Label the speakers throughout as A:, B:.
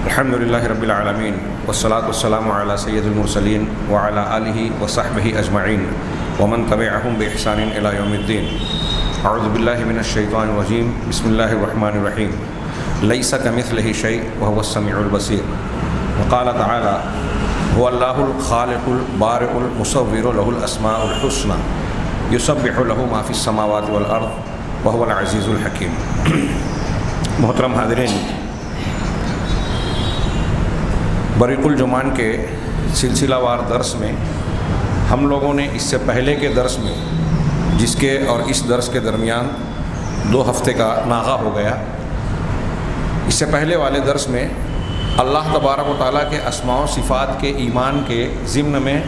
A: الحمد للہ رب العالمین والصلاة والسلام علی سید المرسلین وعلی آلہ وصحبہ اجمعین ومن تبعہم بإحسان الی یوم الدین. اعوذ باللہ من الشیطان الرجیم. بسم اللہ الرحمن الرحیم. لیس کمثلہ شیء وہو السمیع البصیر. وقال تعالی هو اللہ الخالق البارئ المصور له الاسماء الحسنى یسبح له ما فی السماوات والارض وهو العزیز الحکیم. محترم حاضرین، بریق الجمان کے سلسلہ وار درس میں ہم لوگوں نے اس سے پہلے کے درس میں، جس کے اور اس درس کے درمیان 2 ہفتے کا ناغہ ہو گیا، اس سے پہلے والے درس میں اللہ تبارک و تعالیٰ کے اسماء و صفات کے ایمان کے ضمن میں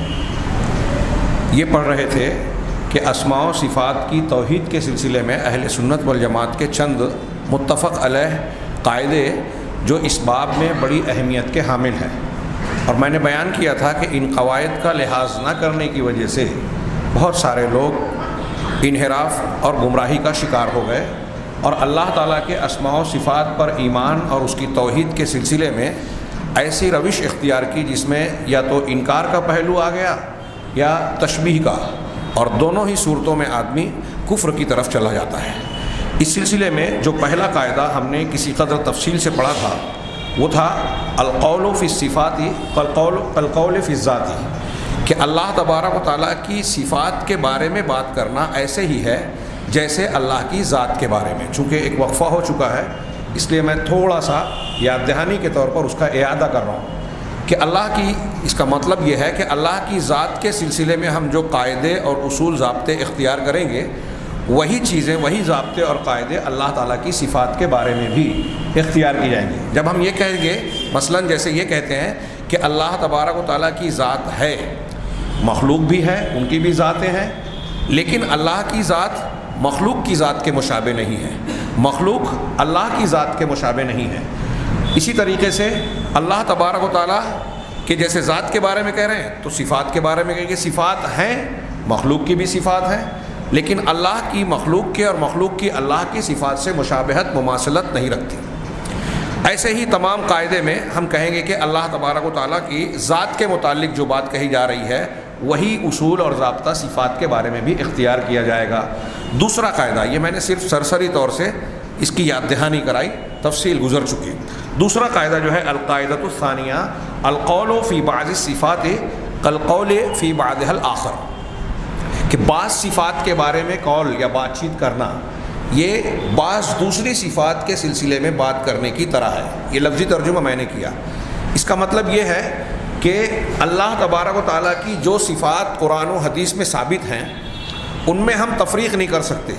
A: یہ پڑھ رہے تھے کہ اسماء و صفات کی توحید کے سلسلے میں اہل سنت والجماعت کے چند متفق علیہ قاعدے جو اس باب میں بڑی اہمیت کے حامل ہیں، اور میں نے بیان کیا تھا کہ ان قواعد کا لحاظ نہ کرنے کی وجہ سے بہت سارے لوگ انحراف اور گمراہی کا شکار ہو گئے، اور اللہ تعالیٰ کے اسماء و صفات پر ایمان اور اس کی توحید کے سلسلے میں ایسی روش اختیار کی جس میں یا تو انکار کا پہلو آ گیا یا تشبیہ کا، اور دونوں ہی صورتوں میں آدمی کفر کی طرف چلا جاتا ہے. اس سلسلے میں جو پہلا قاعدہ ہم نے کسی قدر تفصیل سے پڑھا تھا وہ تھا القول فی الصفات کالقول فی الذات، کہ اللہ تبارک و تعالیٰ کی صفات کے بارے میں بات کرنا ایسے ہی ہے جیسے اللہ کی ذات کے بارے میں. چونکہ ایک وقفہ ہو چکا ہے اس لیے میں تھوڑا سا یاد دہانی کے طور پر اس کا اعادہ کر رہا ہوں کہ اللہ کی، اس کا مطلب یہ ہے کہ اللہ کی ذات کے سلسلے میں ہم جو قاعدے اور اصول ضابطے اختیار کریں گے وہی چیزیں، وہی ضابطے اور قاعدے اللہ تعالیٰ کی صفات کے بارے میں بھی اختیار کی جائیں گے. جب ہم یہ کہیں گے، مثلا جیسے یہ کہتے ہیں کہ اللہ تبارک و تعالیٰ کی ذات ہے، مخلوق بھی ہے، ان کی بھی ذاتیں ہیں، لیکن اللہ کی ذات مخلوق کی ذات کے مشابہ نہیں ہے، مخلوق اللہ کی ذات کے مشابہ نہیں ہے. اسی طریقے سے اللہ تبارک و تعالیٰ کے جیسے ذات کے بارے میں کہہ رہے ہیں تو صفات کے بارے میں کہیں گے صفات ہیں، مخلوق کی بھی صفات ہیں، لیکن اللہ کی مخلوق کے اور مخلوق کی اللہ کی صفات سے مشابہت، مماثلت نہیں رکھتی. ایسے ہی تمام قاعدے میں ہم کہیں گے کہ اللہ تبارک و تعالیٰ کی ذات کے متعلق جو بات کہی جا رہی ہے وہی اصول اور ضابطہ صفات کے بارے میں بھی اختیار کیا جائے گا. دوسرا قاعدہ، یہ میں نے صرف سرسری طور سے اس کی یاد دہانی کرائی، تفصیل گزر چکی. دوسرا قاعدہ جو ہے القاعدۃ الثانیہ القول فی بعض الصفات کالقول فی بعضها الآخر، کہ بعض صفات کے بارے میں قول یا بات چیت کرنا یہ بعض دوسری صفات کے سلسلے میں بات کرنے کی طرح ہے. یہ لفظی ترجمہ میں نے کیا. اس کا مطلب یہ ہے کہ اللہ تبارک و تعالیٰ کی جو صفات قرآن و حدیث میں ثابت ہیں ان میں ہم تفریق نہیں کر سکتے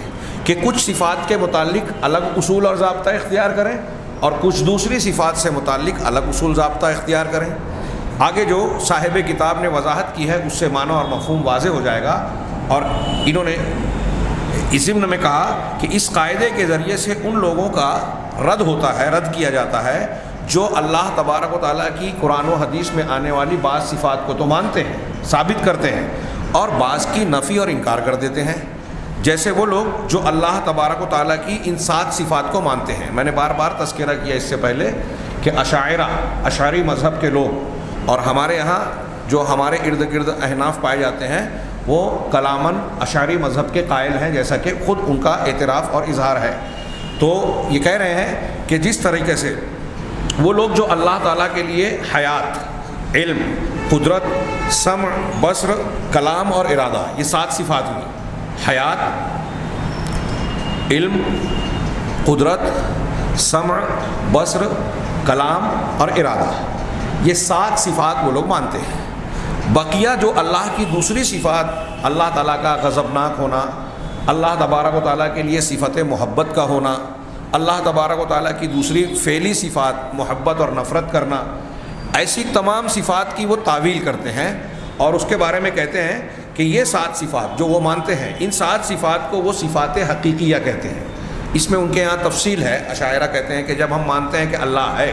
A: کہ کچھ صفات کے متعلق الگ اصول اور ضابطہ اختیار کریں اور کچھ دوسری صفات سے متعلق الگ اصول ضابطہ اختیار کریں. آگے جو صاحب کتاب نے وضاحت کی ہے اس سے معنی اور مفہوم واضح ہو جائے گا، اور انہوں نے اس ضمن میں کہا کہ اس قاعدے کے ذریعے سے ان لوگوں کا رد ہوتا ہے، رد کیا جاتا ہے جو اللہ تبارک و تعالیٰ کی قرآن و حدیث میں آنے والی بعض صفات کو تو مانتے ہیں، ثابت کرتے ہیں، اور بعض کی نفی اور انکار کر دیتے ہیں. جیسے وہ لوگ جو اللہ تبارک و تعالیٰ کی ان 7 صفات کو مانتے ہیں. میں نے بار بار تذکرہ کیا اس سے پہلے کہ اشعری مذہب کے لوگ، اور ہمارے یہاں جو ہمارے ارد گرد احناف پائے جاتے ہیں وہ کلاماً اشعری مذہب کے قائل ہیں، جیسا کہ خود ان کا اعتراف اور اظہار ہے. تو یہ کہہ رہے ہیں کہ جس طریقے سے وہ لوگ جو اللہ تعالیٰ کے لیے حیات، علم، قدرت، سمع، بصر، کلام اور ارادہ، یہ 7 صفات ہوئی. حیات، علم، قدرت، سمع، بصر، کلام اور ارادہ، یہ 7 صفات وہ لوگ مانتے ہیں. بقیہ جو اللہ کی دوسری صفات، اللہ تعالیٰ کا غضبناک ہونا، اللہ تبارک و تعالیٰ کے لیے صفت محبت کا ہونا، اللہ تبارک و تعالیٰ کی دوسری فعلی صفات محبت اور نفرت کرنا، ایسی تمام صفات کی وہ تعویل کرتے ہیں، اور اس کے بارے میں کہتے ہیں کہ یہ 7 صفات جو وہ مانتے ہیں، ان 7 صفات کو وہ صفات حقیقیہ کہتے ہیں. اس میں ان کے یہاں تفصیل ہے. اشاعرہ کہتے ہیں کہ جب ہم مانتے ہیں کہ اللہ ہے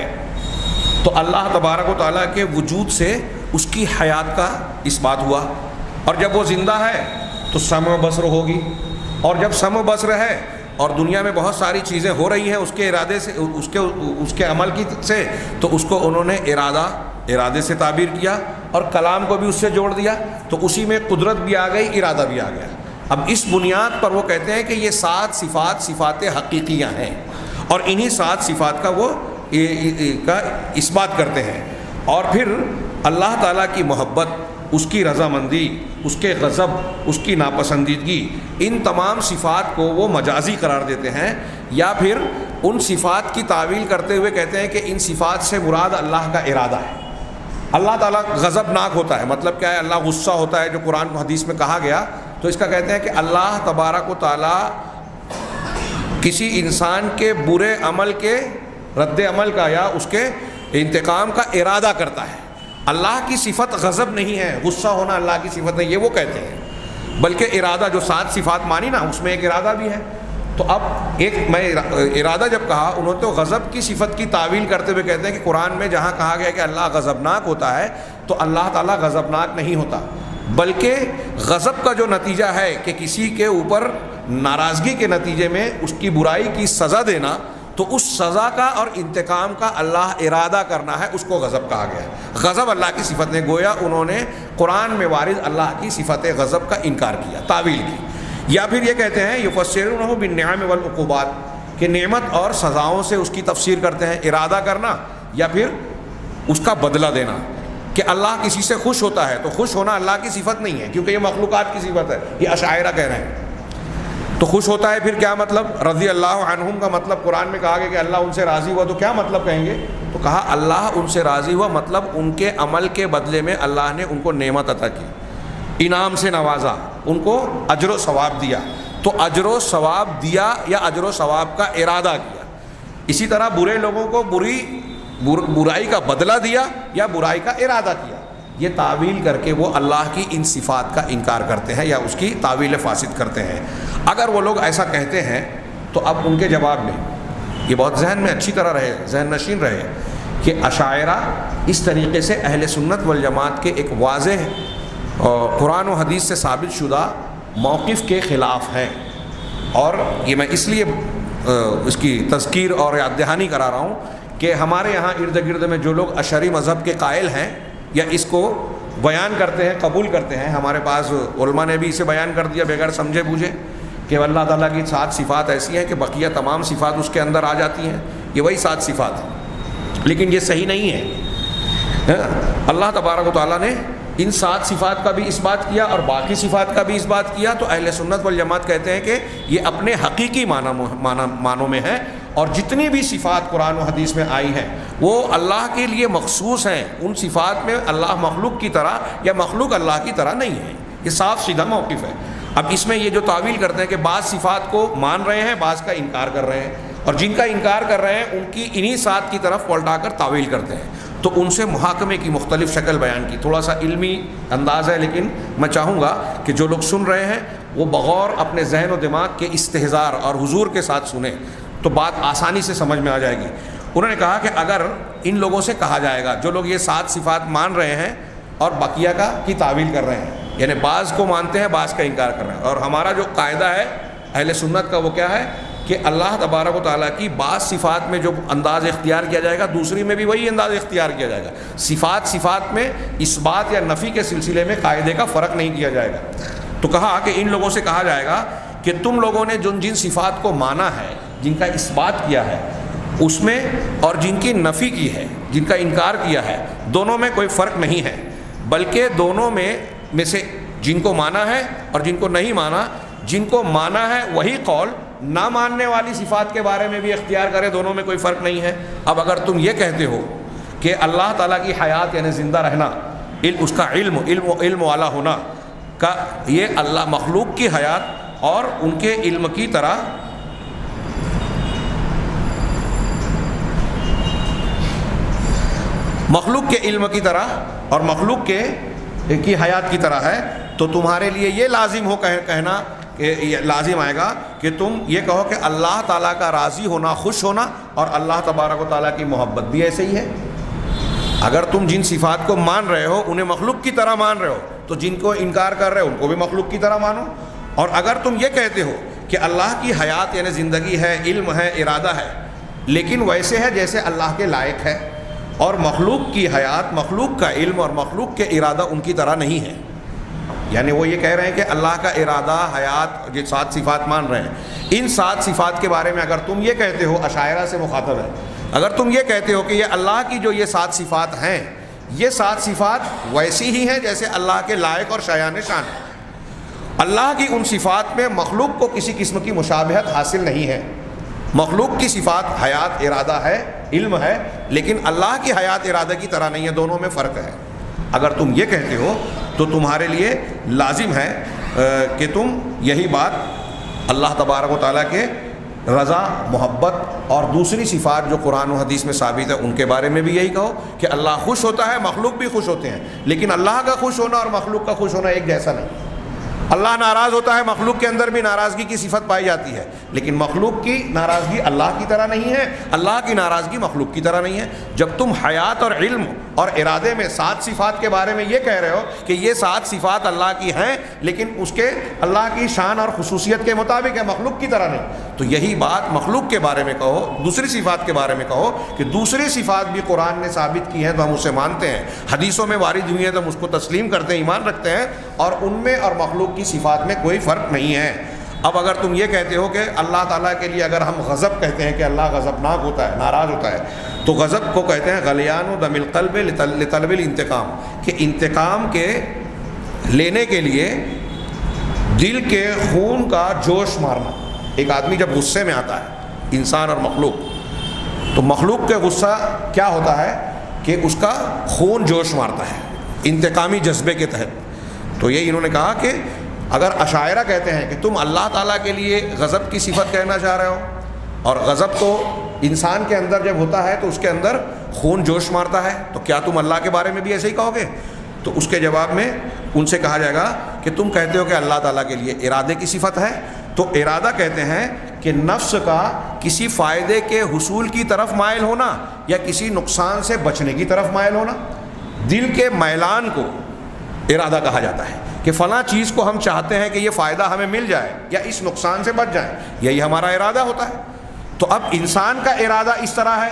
A: تو اللہ تبارک و تعالیٰ کے وجود سے اس کی حیات کا اس بات ہوا، اور جب وہ زندہ ہے تو سمع و بصر ہوگی، اور جب سمع و بصر ہے اور دنیا میں بہت ساری چیزیں ہو رہی ہیں اس کے ارادے سے، اس کے عمل کی سے، تو اس کو انہوں نے ارادے سے تعبیر کیا، اور کلام کو بھی اس سے جوڑ دیا، تو اسی میں قدرت بھی آ گئی، ارادہ بھی آ گیا۔ اب اس بنیاد پر وہ کہتے ہیں کہ یہ 7 صفات صفات حقیقیہ ہیں، اور انہی 7 صفات کا وہ اس بات کرتے ہیں۔ اور پھر اللہ تعالیٰ کی محبت، اس کی رضامندی، اس کے غضب، اس کی ناپسندیدگی، ان تمام صفات کو وہ مجازی قرار دیتے ہیں، یا پھر ان صفات کی تعویل کرتے ہوئے کہتے ہیں کہ ان صفات سے مراد اللہ کا ارادہ ہے۔ اللہ تعالیٰ غضبناک ہوتا ہے، مطلب کیا ہے؟ اللہ غصہ ہوتا ہے، جو قرآن و حدیث میں کہا گیا، تو اس کا کہتے ہیں کہ اللہ تبارک و تعالیٰ کسی انسان کے برے عمل کے رد عمل کا یا اس کے انتقام کا ارادہ کرتا ہے۔ اللہ کی صفت غضب نہیں ہے، غصہ ہونا اللہ کی صفت نہیں، یہ وہ کہتے ہیں، بلکہ ارادہ جو 7 صفات مانی نا، اس میں ایک ارادہ بھی ہے۔ تو اب میں ارادہ جب کہا، انہوں نے تو غضب کی صفت کی تعویل کرتے ہوئے کہتے ہیں کہ قرآن میں جہاں کہا گیا کہ اللہ غضبناک ہوتا ہے، تو اللہ تعالیٰ غضبناک نہیں ہوتا، بلکہ غضب کا جو نتیجہ ہے کہ کسی کے اوپر ناراضگی کے نتیجے میں اس کی برائی کی سزا دینا، تو اس سزا کا اور انتقام کا اللہ ارادہ کرنا ہے، اس کو غضب کہا گیا ہے۔ غضب اللہ کی صفت نے، گویا انہوں نے قرآن میں وارد اللہ کی صفت غضب کا انکار کیا، تعویل کی۔ یا پھر یہ کہتے ہیں یفسرونہ بالنعم والعقوبات، کہ نعمت اور سزاؤں سے اس کی تفسیر کرتے ہیں، ارادہ کرنا یا پھر اس کا بدلہ دینا، کہ اللہ کسی سے خوش ہوتا ہے تو خوش ہونا اللہ کی صفت نہیں ہے، کیونکہ یہ مخلوقات کی صفت ہے، یہ اشاعرہ کہہ رہے ہیں۔ تو خوش ہوتا ہے، پھر کیا مطلب؟ رضی اللہ عنہم کا مطلب قرآن میں کہا گیا کہ اللہ ان سے راضی ہوا، تو کیا مطلب کہیں گے؟ تو کہا اللہ ان سے راضی ہوا، مطلب ان کے عمل کے بدلے میں اللہ نے ان کو نعمت عطا کی، انعام سے نوازا، ان کو اجر و ثواب دیا۔ تو اجر و ثواب دیا یا اجر و ثواب کا ارادہ کیا۔ اسی طرح برے لوگوں کو برائی کا بدلہ دیا یا برائی کا ارادہ کیا۔ یہ تعویل کر کے وہ اللہ کی ان صفات کا انکار کرتے ہیں یا اس کی تعویل فاسد کرتے ہیں۔ اگر وہ لوگ ایسا کہتے ہیں تو اب ان کے جواب میں یہ بہت ذہن میں اچھی طرح رہے، ذہن نشین رہے، کہ اشاعرہ اس طریقے سے اہل سنت والجماعت کے ایک واضح قرآن و حدیث سے ثابت شدہ موقف کے خلاف ہیں۔ اور یہ میں اس لیے اس کی تذکیر اور یاد دہانی کرا رہا ہوں کہ ہمارے یہاں ارد گرد میں جو لوگ اشعری مذہب کے قائل ہیں یا اس کو بیان کرتے ہیں، قبول کرتے ہیں، ہمارے پاس علماء نے بھی اسے بیان کر دیا بغیر سمجھے بوجھے کہ اللہ تعالیٰ کی 7 صفات ایسی ہیں کہ بقیہ تمام صفات اس کے اندر آ جاتی ہیں، یہ وہی 7 صفات ہیں، لیکن یہ صحیح نہیں ہے۔ اللہ تبارک و تعالیٰ نے ان 7 صفات کا بھی اس بات کیا اور باقی صفات کا بھی اس بات کیا، تو اہل سنت والجماعت کہتے ہیں کہ یہ اپنے حقیقی معنوں میں ہے، اور جتنی بھی صفات قرآن و حدیث میں آئی ہیں وہ اللہ کے لیے مخصوص ہیں، ان صفات میں اللہ مخلوق کی طرح یا مخلوق اللہ کی طرح نہیں ہے۔ یہ صاف سیدھا موقف ہے۔ اب اس میں یہ جو تعویل کرتے ہیں کہ بعض صفات کو مان رہے ہیں، بعض کا انکار کر رہے ہیں، اور جن کا انکار کر رہے ہیں ان کی انہی 7 کی طرف پلٹا کر تعویل کرتے ہیں، تو ان سے محاکمے کی مختلف شکل بیان کی۔ تھوڑا سا علمی انداز ہے، لیکن میں چاہوں گا کہ جو لوگ سن رہے ہیں وہ بغور اپنے ذہن و دماغ کے استحضار اور حضور کے ساتھ سنیں تو بات آسانی سے سمجھ میں آ جائے گی۔ انہوں نے کہا کہ اگر ان لوگوں سے کہا جائے گا جو لوگ یہ 7 صفات مان رہے ہیں اور بقیہ کی تعویل کر رہے ہیں، یعنی بعض کو مانتے ہیں بعض کا انکار کر رہے ہیں، اور ہمارا جو قاعدہ ہے اہل سنت کا وہ کیا ہے کہ اللہ تبارک و تعالیٰ کی بعض صفات میں جو انداز اختیار کیا جائے گا دوسری میں بھی وہی انداز اختیار کیا جائے گا۔ صفات میں اس بات یا نفی کے سلسلے میں قاعدے کا فرق نہیں کیا جائے گا۔ تو کہا کہ ان لوگوں سے کہا جائے گا کہ تم لوگوں نے جن صفات کو مانا ہے، جن کا اس بات کیا ہے اس میں، اور جن کی نفی کی ہے، جن کا انکار کیا ہے، دونوں میں کوئی فرق نہیں ہے، بلکہ دونوں میں سے جن کو مانا ہے اور جن کو نہیں مانا، جن کو مانا ہے وہی قول نہ ماننے والی صفات کے بارے میں بھی اختیار کرے، دونوں میں کوئی فرق نہیں ہے۔ اب اگر تم یہ کہتے ہو کہ اللہ تعالیٰ کی حیات یعنی زندہ رہنا، اس کا علم والا ہونا کا، یہ اللہ مخلوق کی حیات اور ان کے علم کی طرح مخلوق کے علم کی طرح اور مخلوق کی حیات کی طرح ہے، تو تمہارے لیے یہ لازم ہو کہنا کہ یہ لازم آئے گا کہ تم یہ کہو کہ اللہ تعالیٰ کا راضی ہونا، خوش ہونا اور اللہ تبارک و تعالیٰ کی محبت بھی ایسے ہی ہے۔ اگر تم جن صفات کو مان رہے ہو انہیں مخلوق کی طرح مان رہے ہو، تو جن کو انکار کر رہے ہو ان کو بھی مخلوق کی طرح مانو۔ اور اگر تم یہ کہتے ہو کہ اللہ کی حیات یعنی زندگی ہے، علم ہے، ارادہ ہے، لیکن ویسے ہے جیسے اللہ کے لائق ہے، اور مخلوق کی حیات، مخلوق کا علم اور مخلوق کے ارادہ ان کی طرح نہیں ہے۔ یعنی وہ یہ کہہ رہے ہیں کہ اللہ کا ارادہ، حیات، یہ 7 صفات مان رہے ہیں، ان 7 صفات کے بارے میں اگر تم یہ کہتے ہو، اشاعرہ سے مخاطب ہے، اگر تم یہ کہتے ہو کہ یہ اللہ کی جو یہ 7 صفات ہیں، یہ 7 صفات ویسی ہی ہیں جیسے اللہ کے لائق اور شایان شان ہیں، اللہ کی ان صفات میں مخلوق کو کسی قسم کی مشابہت حاصل نہیں ہے، مخلوق کی صفات حیات، ارادہ ہے، علم ہے، لیکن اللہ کی حیات ارادہ کی طرح نہیں ہے، دونوں میں فرق ہے۔ اگر تم یہ کہتے ہو تو تمہارے لیے لازم ہے کہ تم یہی بات اللہ تبارک و تعالیٰ کے رضا، محبت اور دوسری صفات جو قرآن و حدیث میں ثابت ہے ان کے بارے میں بھی یہی کہو کہ اللہ خوش ہوتا ہے، مخلوق بھی خوش ہوتے ہیں، لیکن اللہ کا خوش ہونا اور مخلوق کا خوش ہونا ایک جیسا نہیں۔ اللہ ناراض ہوتا ہے، مخلوق کے اندر بھی ناراضگی کی صفت پائی جاتی ہے، لیکن مخلوق کی ناراضگی اللہ کی طرح نہیں ہے، اللہ کی ناراضگی مخلوق کی طرح نہیں ہے۔ جب تم حیات اور علم اور ارادے میں 7 صفات کے بارے میں یہ کہہ رہے ہو کہ یہ 7 صفات اللہ کی ہیں، لیکن اس کے اللہ کی شان اور خصوصیت کے مطابق ہے، مخلوق کی طرح نہیں، تو یہی بات مخلوق کے بارے میں کہو، دوسری صفات کے بارے میں کہو کہ دوسری صفات بھی قرآن نے ثابت کی ہیں تو ہم اسے مانتے ہیں، حدیثوں میں وارد ہوئی ہیں تو ہم اس کو تسلیم کرتے ہیں، ایمان رکھتے ہیں، اور ان میں اور مخلوق کی صفات میں کوئی فرق نہیں ہے۔ اب اگر تم یہ کہتے ہو کہ اللہ تعالیٰ کے لیے اگر ہم غضب کہتے ہیں کہ اللہ غضبناک ہوتا ہے، ناراض ہوتا ہے، تو غضب کو کہتے ہیں غلیان دم القلب لطلب الانتقام، کہ انتقام کے لینے کے لیے دل کے خون کا جوش مارنا۔ ایک آدمی جب غصے میں آتا ہے، انسان اور مخلوق، تو مخلوق کے غصہ کیا ہوتا ہے کہ اس کا خون جوش مارتا ہے انتقامی جذبے کے تحت۔ تو یہ انہوں نے کہا کہ اگر اشاعرہ کہتے ہیں کہ تم اللہ تعالیٰ کے لیے غضب کی صفت کہنا چاہ رہے ہو، اور غضب تو انسان کے اندر جب ہوتا ہے تو اس کے اندر خون جوش مارتا ہے، تو کیا تم اللہ کے بارے میں بھی ایسے ہی کہو گے؟ تو اس کے جواب میں ان سے کہا جائے گا کہ تم کہتے ہو کہ اللہ تعالیٰ کے لیے ارادے کی صفت ہے، تو ارادہ کہتے ہیں کہ نفس کا کسی فائدے کے حصول کی طرف مائل ہونا یا کسی نقصان سے بچنے کی طرف مائل ہونا، دل کے میلان کو ارادہ کہا جاتا ہے کہ فلاں چیز کو ہم چاہتے ہیں کہ یہ فائدہ ہمیں مل جائے یا اس نقصان سے بچ جائیں، یہی ہمارا ارادہ ہوتا ہے۔ تو اب انسان کا ارادہ اس طرح ہے،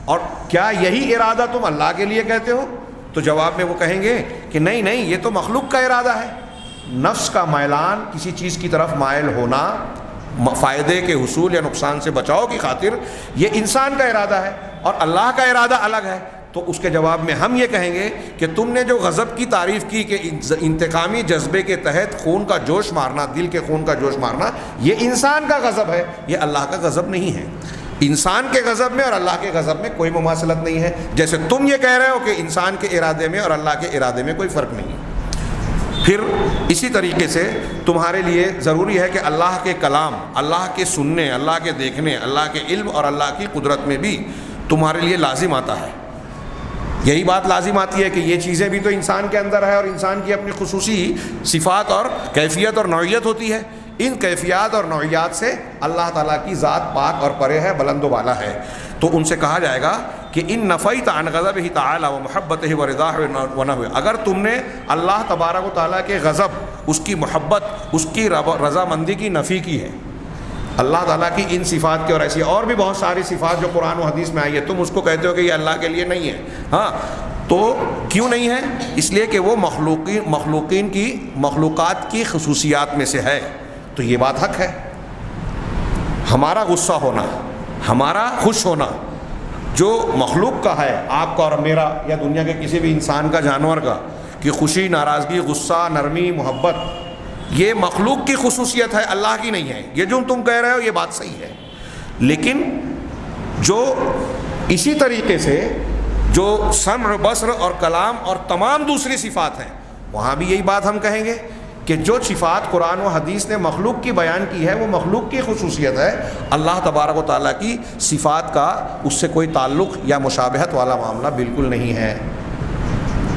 A: اور کیا یہی ارادہ تم اللہ کے لیے کہتے ہو؟ تو جواب میں وہ کہیں گے کہ نہیں نہیں، یہ تو مخلوق کا ارادہ ہے، نفس کا میلان، کسی چیز کی طرف مائل ہونا فائدے کے حصول یا نقصان سے بچاؤ کی خاطر، یہ انسان کا ارادہ ہے اور اللہ کا ارادہ الگ ہے۔ تو اس کے جواب میں ہم یہ کہیں گے کہ تم نے جو غضب کی تعریف کی کہ انتقامی جذبے کے تحت خون کا جوش مارنا، دل کے خون کا جوش مارنا، یہ انسان کا غضب ہے، یہ اللہ کا غضب نہیں ہے۔ انسان کے غضب میں اور اللہ کے غضب میں کوئی مماثلت نہیں ہے، جیسے تم یہ کہہ رہے ہو کہ انسان کے ارادے میں اور اللہ کے ارادے میں کوئی فرق نہیں ہے۔ پھر اسی طریقے سے تمہارے لیے ضروری ہے کہ اللہ کے کلام، اللہ کے سننے، اللہ کے دیکھنے، اللہ کے علم اور اللہ کی قدرت میں بھی تمہارے لیے لازم آتا ہے، یہی بات لازم آتی ہے کہ یہ چیزیں بھی تو انسان کے اندر ہے، اور انسان کی اپنی خصوصی صفات اور کیفیت اور نوعیت ہوتی ہے، ان کیفیات اور نوعیات سے اللہ تعالیٰ کی ذات پاک اور پرے ہے، بلند و بالا ہے۔ تو ان سے کہا جائے گا کہ ان نفیت عن غضبہ تعالی و محبتہ و رضاہ و نحوہ، اگر تم نے اللہ تبارک و تعالیٰ کے غضب، اس کی محبت، اس کی رضامندی کی نفی کی ہے، اللہ تعالیٰ کی ان صفات کے اور ایسی اور بھی بہت ساری صفات جو قرآن و حدیث میں آئی ہے، تم اس کو کہتے ہو کہ یہ اللہ کے لیے نہیں ہے۔ ہاں، تو کیوں نہیں ہے؟ اس لیے کہ وہ مخلوقین کی، مخلوقات کی خصوصیات میں سے ہے، تو یہ بات حق ہے۔ ہمارا غصہ ہونا، ہمارا خوش ہونا جو مخلوق کا ہے، آپ کا اور میرا یا دنیا کے کسی بھی انسان کا، جانور کا، کہ خوشی، ناراضگی، غصہ، نرمی، محبت، یہ مخلوق کی خصوصیت ہے، اللہ کی نہیں ہے۔ یہ جو تم کہہ رہے ہو یہ بات صحیح ہے، لیکن جو اسی طریقے سے جو سمع، بصر اور کلام اور تمام دوسری صفات ہیں، وہاں بھی یہی بات ہم کہیں گے کہ جو صفات قرآن و حدیث نے مخلوق کی بیان کی ہے وہ مخلوق کی خصوصیت ہے، اللہ تبارک و تعالیٰ کی صفات کا اس سے کوئی تعلق یا مشابہت والا معاملہ بالکل نہیں ہے۔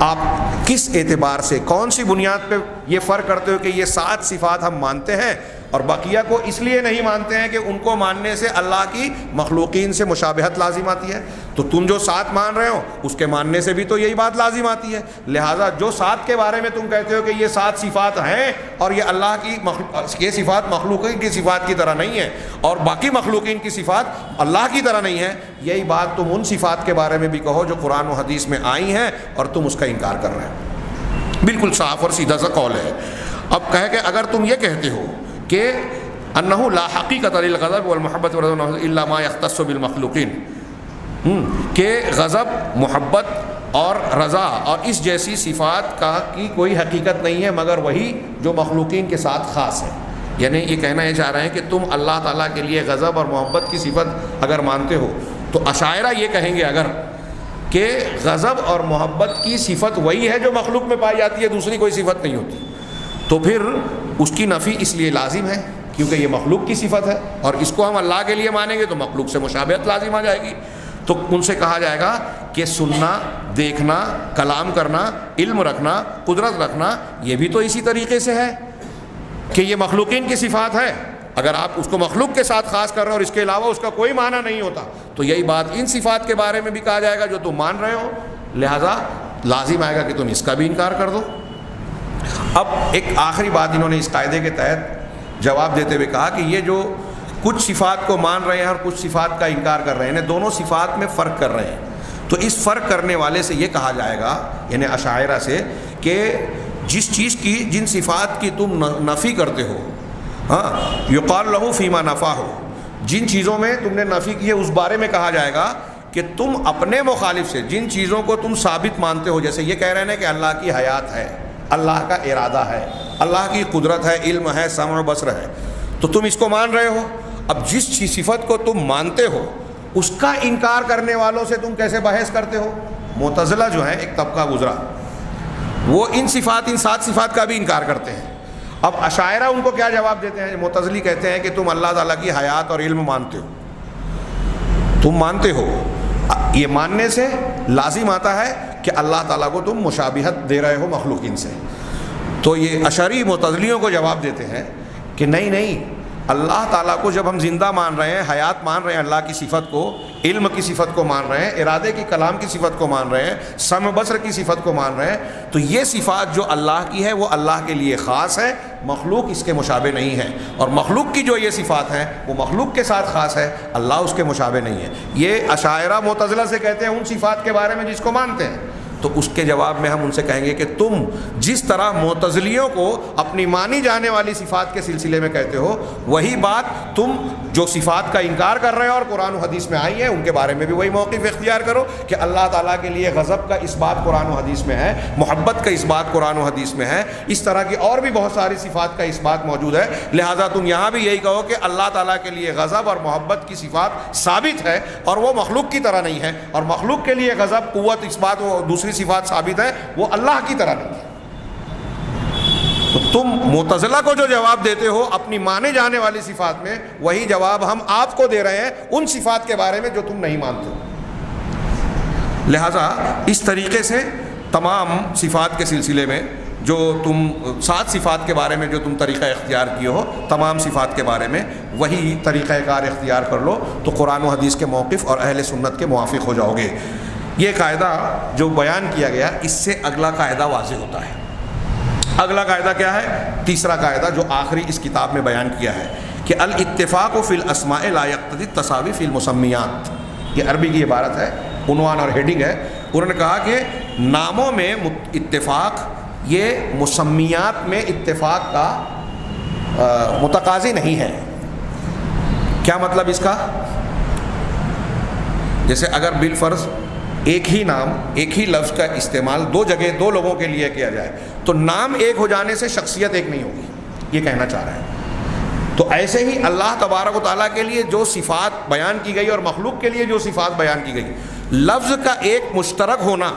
A: آپ کس اعتبار سے، کون سی بنیاد پہ یہ فرق کرتے ہو کہ یہ 7 صفات ہم مانتے ہیں اور بقیہ کو اس لیے نہیں مانتے ہیں کہ ان کو ماننے سے اللہ کی مخلوقین سے مشابہت لازم آتی ہے. تو تم جو 7 مان رہے ہو اس کے ماننے سے بھی تو یہی بات لازم آتی ہے. لہٰذا جو 7 کے بارے میں تم کہتے ہو کہ یہ 7 صفات ہیں اور یہ اللہ کی یہ صفات مخلوقین کی صفات کی طرح نہیں ہے اور باقی مخلوقین کی صفات اللہ کی طرح نہیں ہے، یہی بات تم ان صفات کے بارے میں بھی کہو جو قرآن و حدیث میں آئی ہیں اور تم اس کا انکار کر رہے ہو. بالکل صاف اور سیدھا سا قول ہے. اب کہے کہ اگر تم یہ کہتے ہو کہ انہ لا حقیقت للغضب والمحبت الا ما یختص بالمخلوقین، کہ غضب، محبت اور رضا اور اس جیسی صفات کی کوئی حقیقت نہیں ہے مگر وہی جو مخلوقین کے ساتھ خاص ہے. یعنی یہ کہنا یہ چاہ رہے ہیں کہ تم اللہ تعالیٰ کے لیے غضب اور محبت کی صفت اگر مانتے ہو تو اشاعرہ یہ کہیں گے اگر کہ غضب اور محبت کی صفت وہی ہے جو مخلوق میں پائی جاتی ہے، دوسری کوئی صفت نہیں ہوتی، تو پھر اس کی نفی اس لیے لازم ہے کیونکہ یہ مخلوق کی صفت ہے اور اس کو ہم اللہ کے لیے مانیں گے تو مخلوق سے مشابہت لازم آ جائے گی. تو ان سے کہا جائے گا کہ سننا، دیکھنا، کلام کرنا، علم رکھنا، قدرت رکھنا یہ بھی تو اسی طریقے سے ہے کہ یہ مخلوقین کی صفات ہے. اگر آپ اس کو مخلوق کے ساتھ خاص کر رہے ہو اور اس کے علاوہ اس کا کوئی معنی نہیں ہوتا تو یہی بات ان صفات کے بارے میں بھی کہا جائے گا جو تم مان رہے ہو، لہذا لازم آئے گا کہ تم اس کا بھی انکار کر دو. اب ایک آخری بات انہوں نے اس قاعدے کے تحت جواب دیتے ہوئے کہا کہ یہ جو کچھ صفات کو مان رہے ہیں اور کچھ صفات کا انکار کر رہے ہیں، دونوں صفات میں فرق کر رہے ہیں. تو اس فرق کرنے والے سے یہ کہا جائے گا یعنی اشاعرہ سے کہ جس چیز کی جن صفات کی تم نفی کرتے ہو، ہاں یقال لہ فیما نفاہ، جن چیزوں میں تم نے نفی کی ہے اس بارے میں کہا جائے گا کہ تم اپنے مخالف سے جن چیزوں کو تم ثابت مانتے ہو، جیسے یہ کہہ رہے ہیں کہ اللہ کی حیات ہے، اللہ کا ارادہ ہے، اللہ کی قدرت ہے، علم ہے، سمع و بصر ہے، تو تم اس کو مان رہے ہو. اب جس صفت کو تم مانتے ہو اس کا انکار کرنے والوں سے تم کیسے بحث کرتے ہو؟ معتزلہ جو ہے ایک طبقہ گزرا، وہ ان 7 صفات کا بھی انکار کرتے ہیں. اب اشاعرہ ان کو کیا جواب دیتے ہیں؟ معتزلی کہتے ہیں کہ تم اللہ تعالیٰ کی حیات اور علم مانتے ہو، تم مانتے ہو، یہ ماننے سے لازم آتا ہے کہ اللہ تعالیٰ کو تم مشابہت دے رہے ہو مخلوقین سے. تو یہ اشعری معتزلیوں کو جواب دیتے ہیں کہ نہیں، اللہ تعالیٰ کو جب ہم زندہ مان رہے ہیں، حیات مان رہے ہیں اللہ کی صفت کو، علم کی صفت کو مان رہے ہیں، ارادے کی، کلام کی صفت کو مان رہے ہیں، سمع بصر کی صفت کو مان رہے ہیں، تو یہ صفات جو اللہ کی ہے وہ اللہ کے لیے خاص ہے، مخلوق اس کے مشابہ نہیں ہے. اور مخلوق کی جو یہ صفات ہیں وہ مخلوق کے ساتھ خاص ہے، اللہ اس کے مشابہ نہیں ہے. یہ اشاعرہ معتزلہ سے کہتے ہیں ان صفات کے بارے میں جس کو مانتے ہیں. تو اس کے جواب میں ہم ان سے کہیں گے کہ تم جس طرح معتزلیوں کو اپنی مانی جانے والی صفات کے سلسلے میں کہتے ہو، وہی بات تم جو صفات کا انکار کر رہے ہو اور قرآن و حدیث میں آئی ہیں ان کے بارے میں بھی وہی موقف اختیار کرو کہ اللہ تعالیٰ کے لیے غضب کا اس بات قرآن و حدیث میں ہے، محبت کا اس بات قرآن و حدیث میں ہے، اس طرح کی اور بھی بہت ساری صفات کا اس بات موجود ہے. لہٰذا تم یہاں بھی یہی کہو کہ اللہ تعالیٰ کے لیے غضب اور محبت کی صفات ثابت ہے اور وہ مخلوق کی طرح نہیں ہے، اور مخلوق کے لیے غضب، قوت، اس بات وہ دوسری صفات ثابت ہے، وہ اللہ کی طرح نہیں ہے. تو تم معتزلہ کو جو جواب دیتے ہو اپنی مانے جانے والی صفات میں، وہی جواب ہم آپ کو دے رہے ہیں ان صفات کے بارے میں جو تم نہیں مانتے ہو. لہذا اس طریقے سے تمام صفات کے سلسلے میں جو تم 7 صفات کے بارے میں جو تم طریقہ اختیار کیے ہو، تمام صفات کے بارے میں وہی طریقہ کار اختیار کر لو تو قرآن و حدیث کے موقف اور اہل سنت کے موافق ہو جاؤ گے. یہ قاعدہ جو بیان کیا گیا اس سے اگلا قاعدہ واضح ہوتا ہے. اگلا قاعدہ کیا ہے؟ تیسرا قاعدہ جو آخری اس کتاب میں بیان کیا ہے کہ الاتفاق فی الاسماء لا یقتضی التساوی فی المسمیات. یہ عربی کی عبارت ہے، عنوان اور ہیڈنگ ہے. انہوں نے کہا کہ ناموں میں اتفاق یہ مسمیات میں اتفاق کا متقاضی نہیں ہے. کیا مطلب اس کا؟ جیسے اگر بالفرض ایک ہی نام، ایک ہی لفظ کا استعمال 2 جگہ 2 لوگوں کے لیے کیا جائے تو نام ایک ہو جانے سے شخصیت ایک نہیں ہوگی، یہ کہنا چاہ رہے ہیں. تو ایسے ہی اللہ تبارک و تعالیٰ کے لیے جو صفات بیان کی گئی اور مخلوق کے لیے جو صفات بیان کی گئی، لفظ کا ایک مشترک ہونا،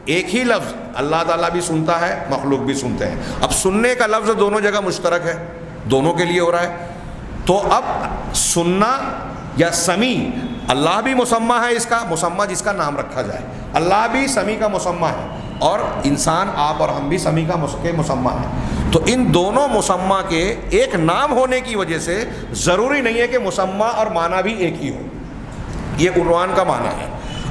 A: ایک ہی لفظ اللہ تعالیٰ بھی سنتا ہے، مخلوق بھی سنتے ہیں. اب سننے کا لفظ دونوں جگہ مشترک ہے، دونوں کے لیے ہو رہا ہے، تو اب سننا یا سمیع، اللہ بھی مسمى ہے، اس کا مسمى جس کا نام رکھا جائے، اللہ بھی سمیع کا مسمى ہے، اور انسان آپ اور ہم بھی سمیع کا مسمى ہے. تو ان دونوں مسمّا کے ایک نام ہونے کی وجہ سے ضروری نہیں ہے کہ مسمّا اور معنی بھی ایک ہی ہو. یہ عنوان کا معنی ہے.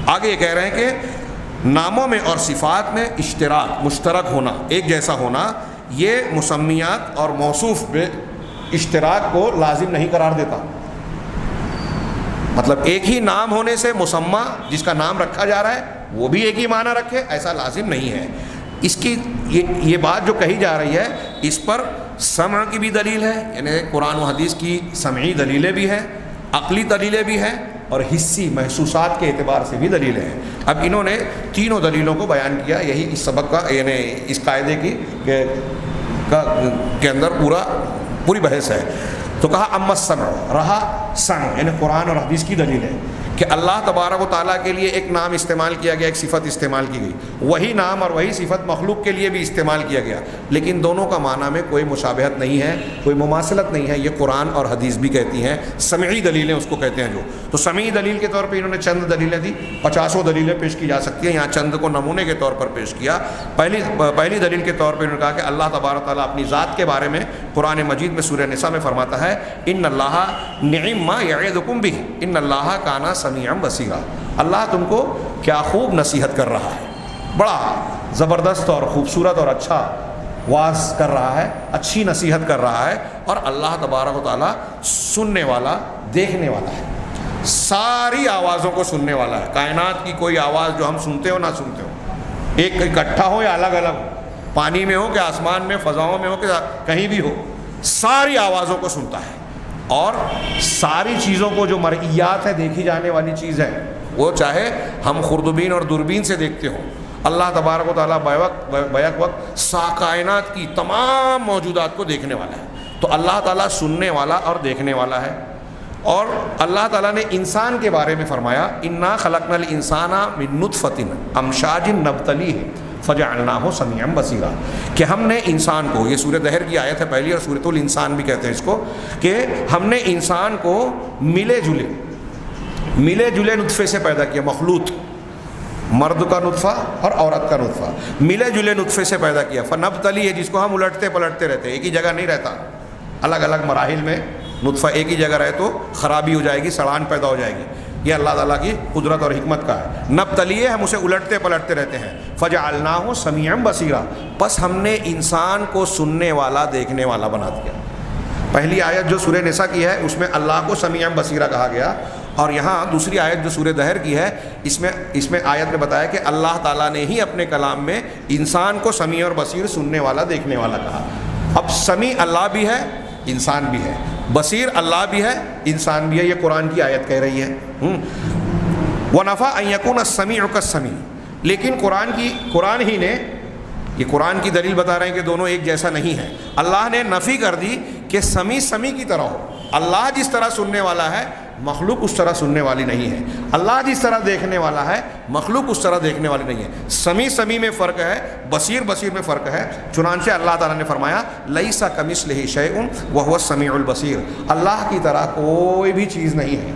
A: آگے یہ کہہ رہے ہیں کہ ناموں میں اور صفات میں اشتراک، مشترک ہونا، ایک جیسا ہونا، یہ مسمیات اور موصوف میں اشتراک کو لازم نہیں قرار دیتا. مطلب ایک ہی نام ہونے سے مسمّا جس کا نام رکھا جا رہا ہے وہ بھی ایک ہی معنی رکھے، ایسا لازم نہیں ہے. اس کی یہ بات جو کہی جا رہی ہے اس پر سمع کی بھی دلیل ہے، یعنی قرآن و حدیث کی سمعی دلیلیں بھی ہیں، عقلی دلیلیں بھی ہیں، اور حسی محسوسات کے اعتبار سے بھی دلیلیں ہیں. اب انہوں نے تینوں دلیلوں کو بیان کیا. یہی اس سبق کا یعنی اس قاعدے کی کے اندر پوری بحث ہے. تو کہا اما السمع، رہا سمع یعنی قرآن اور حدیث کی دلیل ہے کہ اللہ تبارک و تعالیٰ کے لیے ایک نام استعمال کیا گیا، ایک صفت استعمال کی گئی، وہی نام اور وہی صفت مخلوق کے لیے بھی استعمال کیا گیا، لیکن دونوں کا معنی میں کوئی مشابہت نہیں ہے، کوئی مماثلت نہیں ہے. یہ قرآن اور حدیث بھی کہتی ہیں. سمعی دلیلیں اس کو کہتے ہیں جو. تو سمعی دلیل کے طور پہ انہوں نے چند دلیلیں دی. 50 دلیلیں پیش کی جا سکتی ہیں، یہاں چند کو نمونے کے طور پر پیش کیا. پہلی دلیل کے طور پہ انہوں نے کہا کہ اللہ تبارک و تعالیٰ اپنی ذات کے بارے میں قرآن مجید میں سورہ نساء میں فرماتا ہے ان اللہ نعم ما یعظکم بہ ان اللہ کان سمیعا بصیرا. اللہ تم کو کیا خوب نصیحت کر رہا ہے، بڑا زبردست اور خوبصورت اور اچھا واعظ کر رہا ہے، اچھی نصیحت کر رہا ہے، اور اللہ تبارک و تعالیٰ سننے والا، دیکھنے والا ہے، ساری آوازوں کو سننے والا ہے. کائنات کی کوئی آواز جو ہم سنتے ہو نہ سنتے ہو، ایک اکٹھا ہو یا الگ الگ ہو، پانی میں ہو کہ آسمان میں، فضاؤں میں ہو کہ کہیں بھی ہو، ساری آوازوں کو سنتا ہے. اور ساری چیزوں کو جو مرئیات ہے، دیکھی جانے والی چیز ہے، وہ چاہے ہم خوردبین اور دوربین سے دیکھتے ہوں، اللہ تبارک و تعالیٰ بیک وقت کائنات کی تمام موجودات کو دیکھنے والا ہے. تو اللہ تعالیٰ سننے والا اور دیکھنے والا ہے. اور اللہ تعالیٰ نے انسان کے بارے میں فرمایا انا خلقنا الانسان من نطفۃ امشاج نبتلیہ فجعلناہ سمیعا بصیرا، کہ ہم نے انسان کو، یہ سورہ دہر کی آیت ہے پہلی، اور سورۃ الانسان بھی کہتے ہیں اس کو، کہ ہم نے انسان کو ملے جلے نطفے سے پیدا کیا. مخلوط، مرد کا نطفہ اور عورت کا نطفہ، ملے جلے نطفے سے پیدا کیا. فنبتلی ہے جس کو ہم الٹتے پلٹتے رہتے ہیں، ایک ہی جگہ نہیں رہتا، الگ الگ مراحل میں. نطفہ ایک ہی جگہ رہے تو خرابی ہو جائے گی، سڑان پیدا ہو جائے گی. یہ اللہ تعالیٰ کی قدرت اور حکمت کا ہے. نبتلیے ہم اسے الٹتے پلٹتے رہتے ہیں. فجعلناہ سمیعا بصیرا، پس ہم نے انسان کو سننے والا، دیکھنے والا بنا دیا. پہلی آیت جو سورہ نساء کی ہے اس میں اللہ کو سمیعا بصیرا کہا گیا، اور یہاں دوسری آیت جو سورہ دہر کی ہے اس میں آیت میں بتایا کہ اللہ تعالیٰ نے ہی اپنے کلام میں انسان کو سمیع اور بصیر، سننے والا، دیکھنے والا کہا. اب سمیع اللہ بھی ہے، انسان بھی ہے، بصیر اللہ بھی ہے، انسان بھی ہے. یہ قرآن کی آیت کہہ رہی ہے. وَنَفَى أَن يَكُونَ السَّمِيعُ كَالسَّمِيعِ، لیکن قرآن ہی نے، یہ قرآن کی دلیل بتا رہے ہیں کہ دونوں ایک جیسا نہیں ہے. اللہ نے نفی کر دی کہ سمیع کی طرح ہو. اللہ جس طرح سننے والا ہے، مخلوق اس طرح سننے والی نہیں ہے. اللہ جس طرح دیکھنے والا ہے، مخلوق اس طرح دیکھنے والی نہیں ہے. سمیع میں فرق ہے، بصیر میں فرق ہے. چنانچہ اللہ تعالیٰ نے فرمایا لیس کمثلہ شیء وہو السمیع البصیر، اللہ کی طرح کوئی بھی چیز نہیں ہے،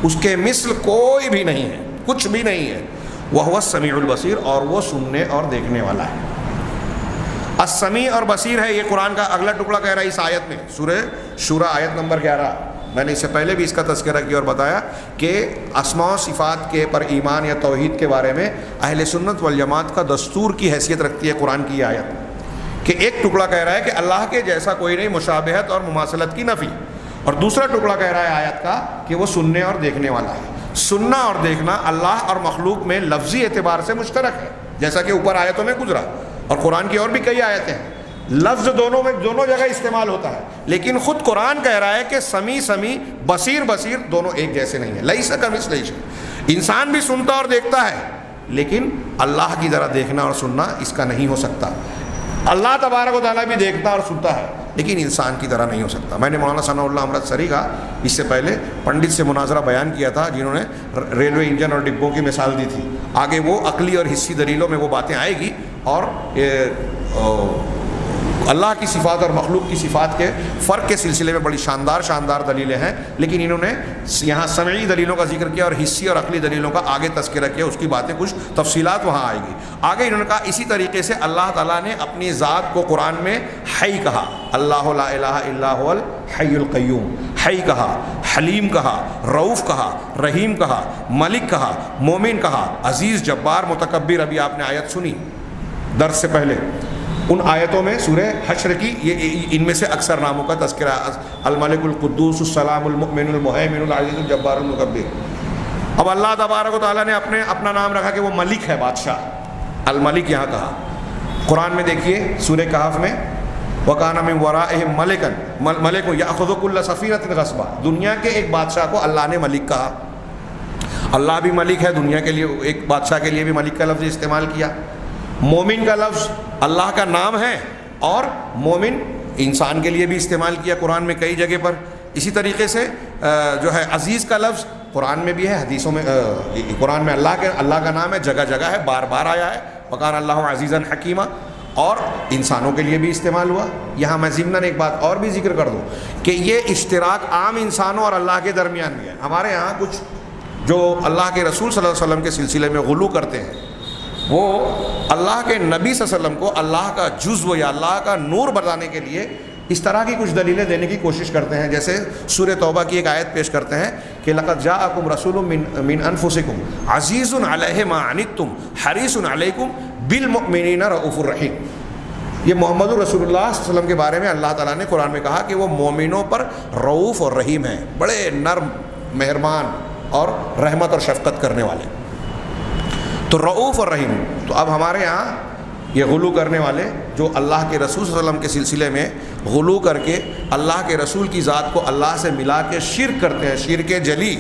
A: اس کے مثل کوئی بھی نہیں ہے، کچھ بھی نہیں ہے. وہو السمیع البصیر، اور وہ سننے اور دیکھنے والا ہے. السمیع اور بصیر ہے، یہ قرآن کا اگلا ٹکڑا کہہ رہا ہے اس آیت میں، سورہ شورى آیت نمبر 11. میں نے اس سے پہلے بھی اس کا تذکرہ کیا اور بتایا کہ اسماء و صفات کے پر ایمان یا توحید کے بارے میں اہل سنت والجماعت کا دستور کی حیثیت رکھتی ہے قرآن کی یہ آیت، کہ ایک ٹکڑا کہہ رہا ہے کہ اللہ کے جیسا کوئی نہیں، مشابہت اور مماثلت کی نفی، اور دوسرا ٹکڑا کہہ رہا ہے آیت کا کہ وہ سننے اور دیکھنے والا ہے. سننا اور دیکھنا اللہ اور مخلوق میں لفظی اعتبار سے مشترک ہے، جیسا کہ اوپر آیتوں میں گزرا، اور قرآن کی اور بھی کئی آیتیں ہیں. لفظ دونوں جگہ استعمال ہوتا ہے، لیکن خود قرآن کہہ رہا ہے کہ سمیع بصیر دونوں ایک جیسے نہیں ہیں. لیس کمثلہ شیء، انسان بھی سنتا اور دیکھتا ہے، لیکن اللہ کی طرح دیکھنا اور سننا اس کا نہیں ہو سکتا. اللہ تبارک و تعالیٰ بھی دیکھتا اور سنتا ہے، لیکن انسان کی طرح نہیں ہو سکتا. میں نے مولانا ثناء اللہ امرتسری کا اس سے پہلے پنڈت سے مناظرہ بیان کیا تھا، جنہوں نے ریلوے انجن اور ڈبوں کی مثال دی تھی. آگے وہ عقلی اور حسی دلیلوں میں وہ باتیں آئے گی، اور اللہ کی صفات اور مخلوق کی صفات کے فرق کے سلسلے میں بڑی شاندار دلیلیں ہیں، لیکن انہوں نے یہاں سمعی دلیلوں کا ذکر کیا اور حسی اور عقلی دلیلوں کا آگے تذکرہ کیا، اس کی باتیں کچھ تفصیلات وہاں آئے گی آگے۔ انہوں نے کہا اسی طریقے سے اللہ تعالیٰ نے اپنی ذات کو قرآن میں حی کہا، اللہ لا الہ الا هو الحی القیوم، حی کہا، حلیم کہا، رؤوف کہا، رحیم کہا، ملک کہا، مومن کہا، عزیز، جبار، متکبر۔ ابھی آپ نے آیت سنی درس سے پہلے، ان آیتوں میں سورہ حشر کی ان میں سے اکثر ناموں کا تذکرہ، الملک، القدوس، السلام، المؤمن، المہیمن، العزیز، الجبار، المتکبر۔ اب اللہ تبارک و تعالیٰ نے اپنا نام رکھا کہ وہ ملک ہے، بادشاہ، الملک یہاں کہا۔ قرآن میں دیکھیے سورہ کہف میں، وَكَانَ مِن وَرَائِهِم مَلِكٌ مَلِكٌ يَأْخُذُ كُلَّ سَفِينَةٍ غَصْبًا۔ دنیا کے ایک بادشاہ کو اللہ نے ملک کہا، اللہ بھی ملک ہے، دنیا کے لیے ایک بادشاہ کے لیے بھی ملک کا لفظ استعمال کیا۔ مومن کا لفظ اللہ کا نام ہے اور مومن انسان کے لیے بھی استعمال کیا قرآن میں کئی جگہ پر۔ اسی طریقے سے جو ہے عزیز کا لفظ قرآن میں بھی ہے، حدیثوں میں قرآن میں اللہ کا نام ہے، جگہ جگہ ہے، بار بار آیا ہے، وَكَانَ اللَّهُ عَزِيزًا حَكِيمًا، اور انسانوں کے لیے بھی استعمال ہوا۔ یہاں میں ضمناً ایک بات اور بھی ذکر کر دوں کہ یہ اشتراک عام انسانوں اور اللہ کے درمیان بھی ہے۔ ہمارے یہاں کچھ جو اللہ کے رسول صلی اللہ علیہ وسلم کے سلسلے میں غلو کرتے ہیں، وہ اللہ کے نبی صلی اللہ علیہ وسلم کو اللہ کا جزو یا اللہ کا نور بتانے کے لیے اس طرح کی کچھ دلیلیں دینے کی کوشش کرتے ہیں۔ جیسے سورہ توبہ کی ایک آیت پیش کرتے ہیں کہ لَقَدْ جَاءَكُمْ رَسُولٌ مِّنْ أَنفُسِكُمْ عَزِيزٌ عَلَيْهِ مَا عَنِتُّمْ حَرِيصٌ عَلَيْكُمْ بِالْمُؤْمِنِينَ رَءُوفٌ رَحِيمٌ۔ یہ محمد رسول اللہ صلی اللہ علیہ وسلم کے بارے میں اللہ تعالیٰ نے قرآن میں کہا کہ وہ مومنوں پر رؤوف اور رحیم ہیں، بڑے نرم، مہربان اور رحمت اور شفقت کرنے والے۔ تو رؤوف اور رحیم۔ تو اب ہمارے یہاں یہ غلو کرنے والے جو اللہ کے رسول صلی اللہ علیہ وسلم کے سلسلے میں غلو کر کے اللہ کے رسول کی ذات کو اللہ سے ملا کے شرک کرتے ہیں، شرک جلی،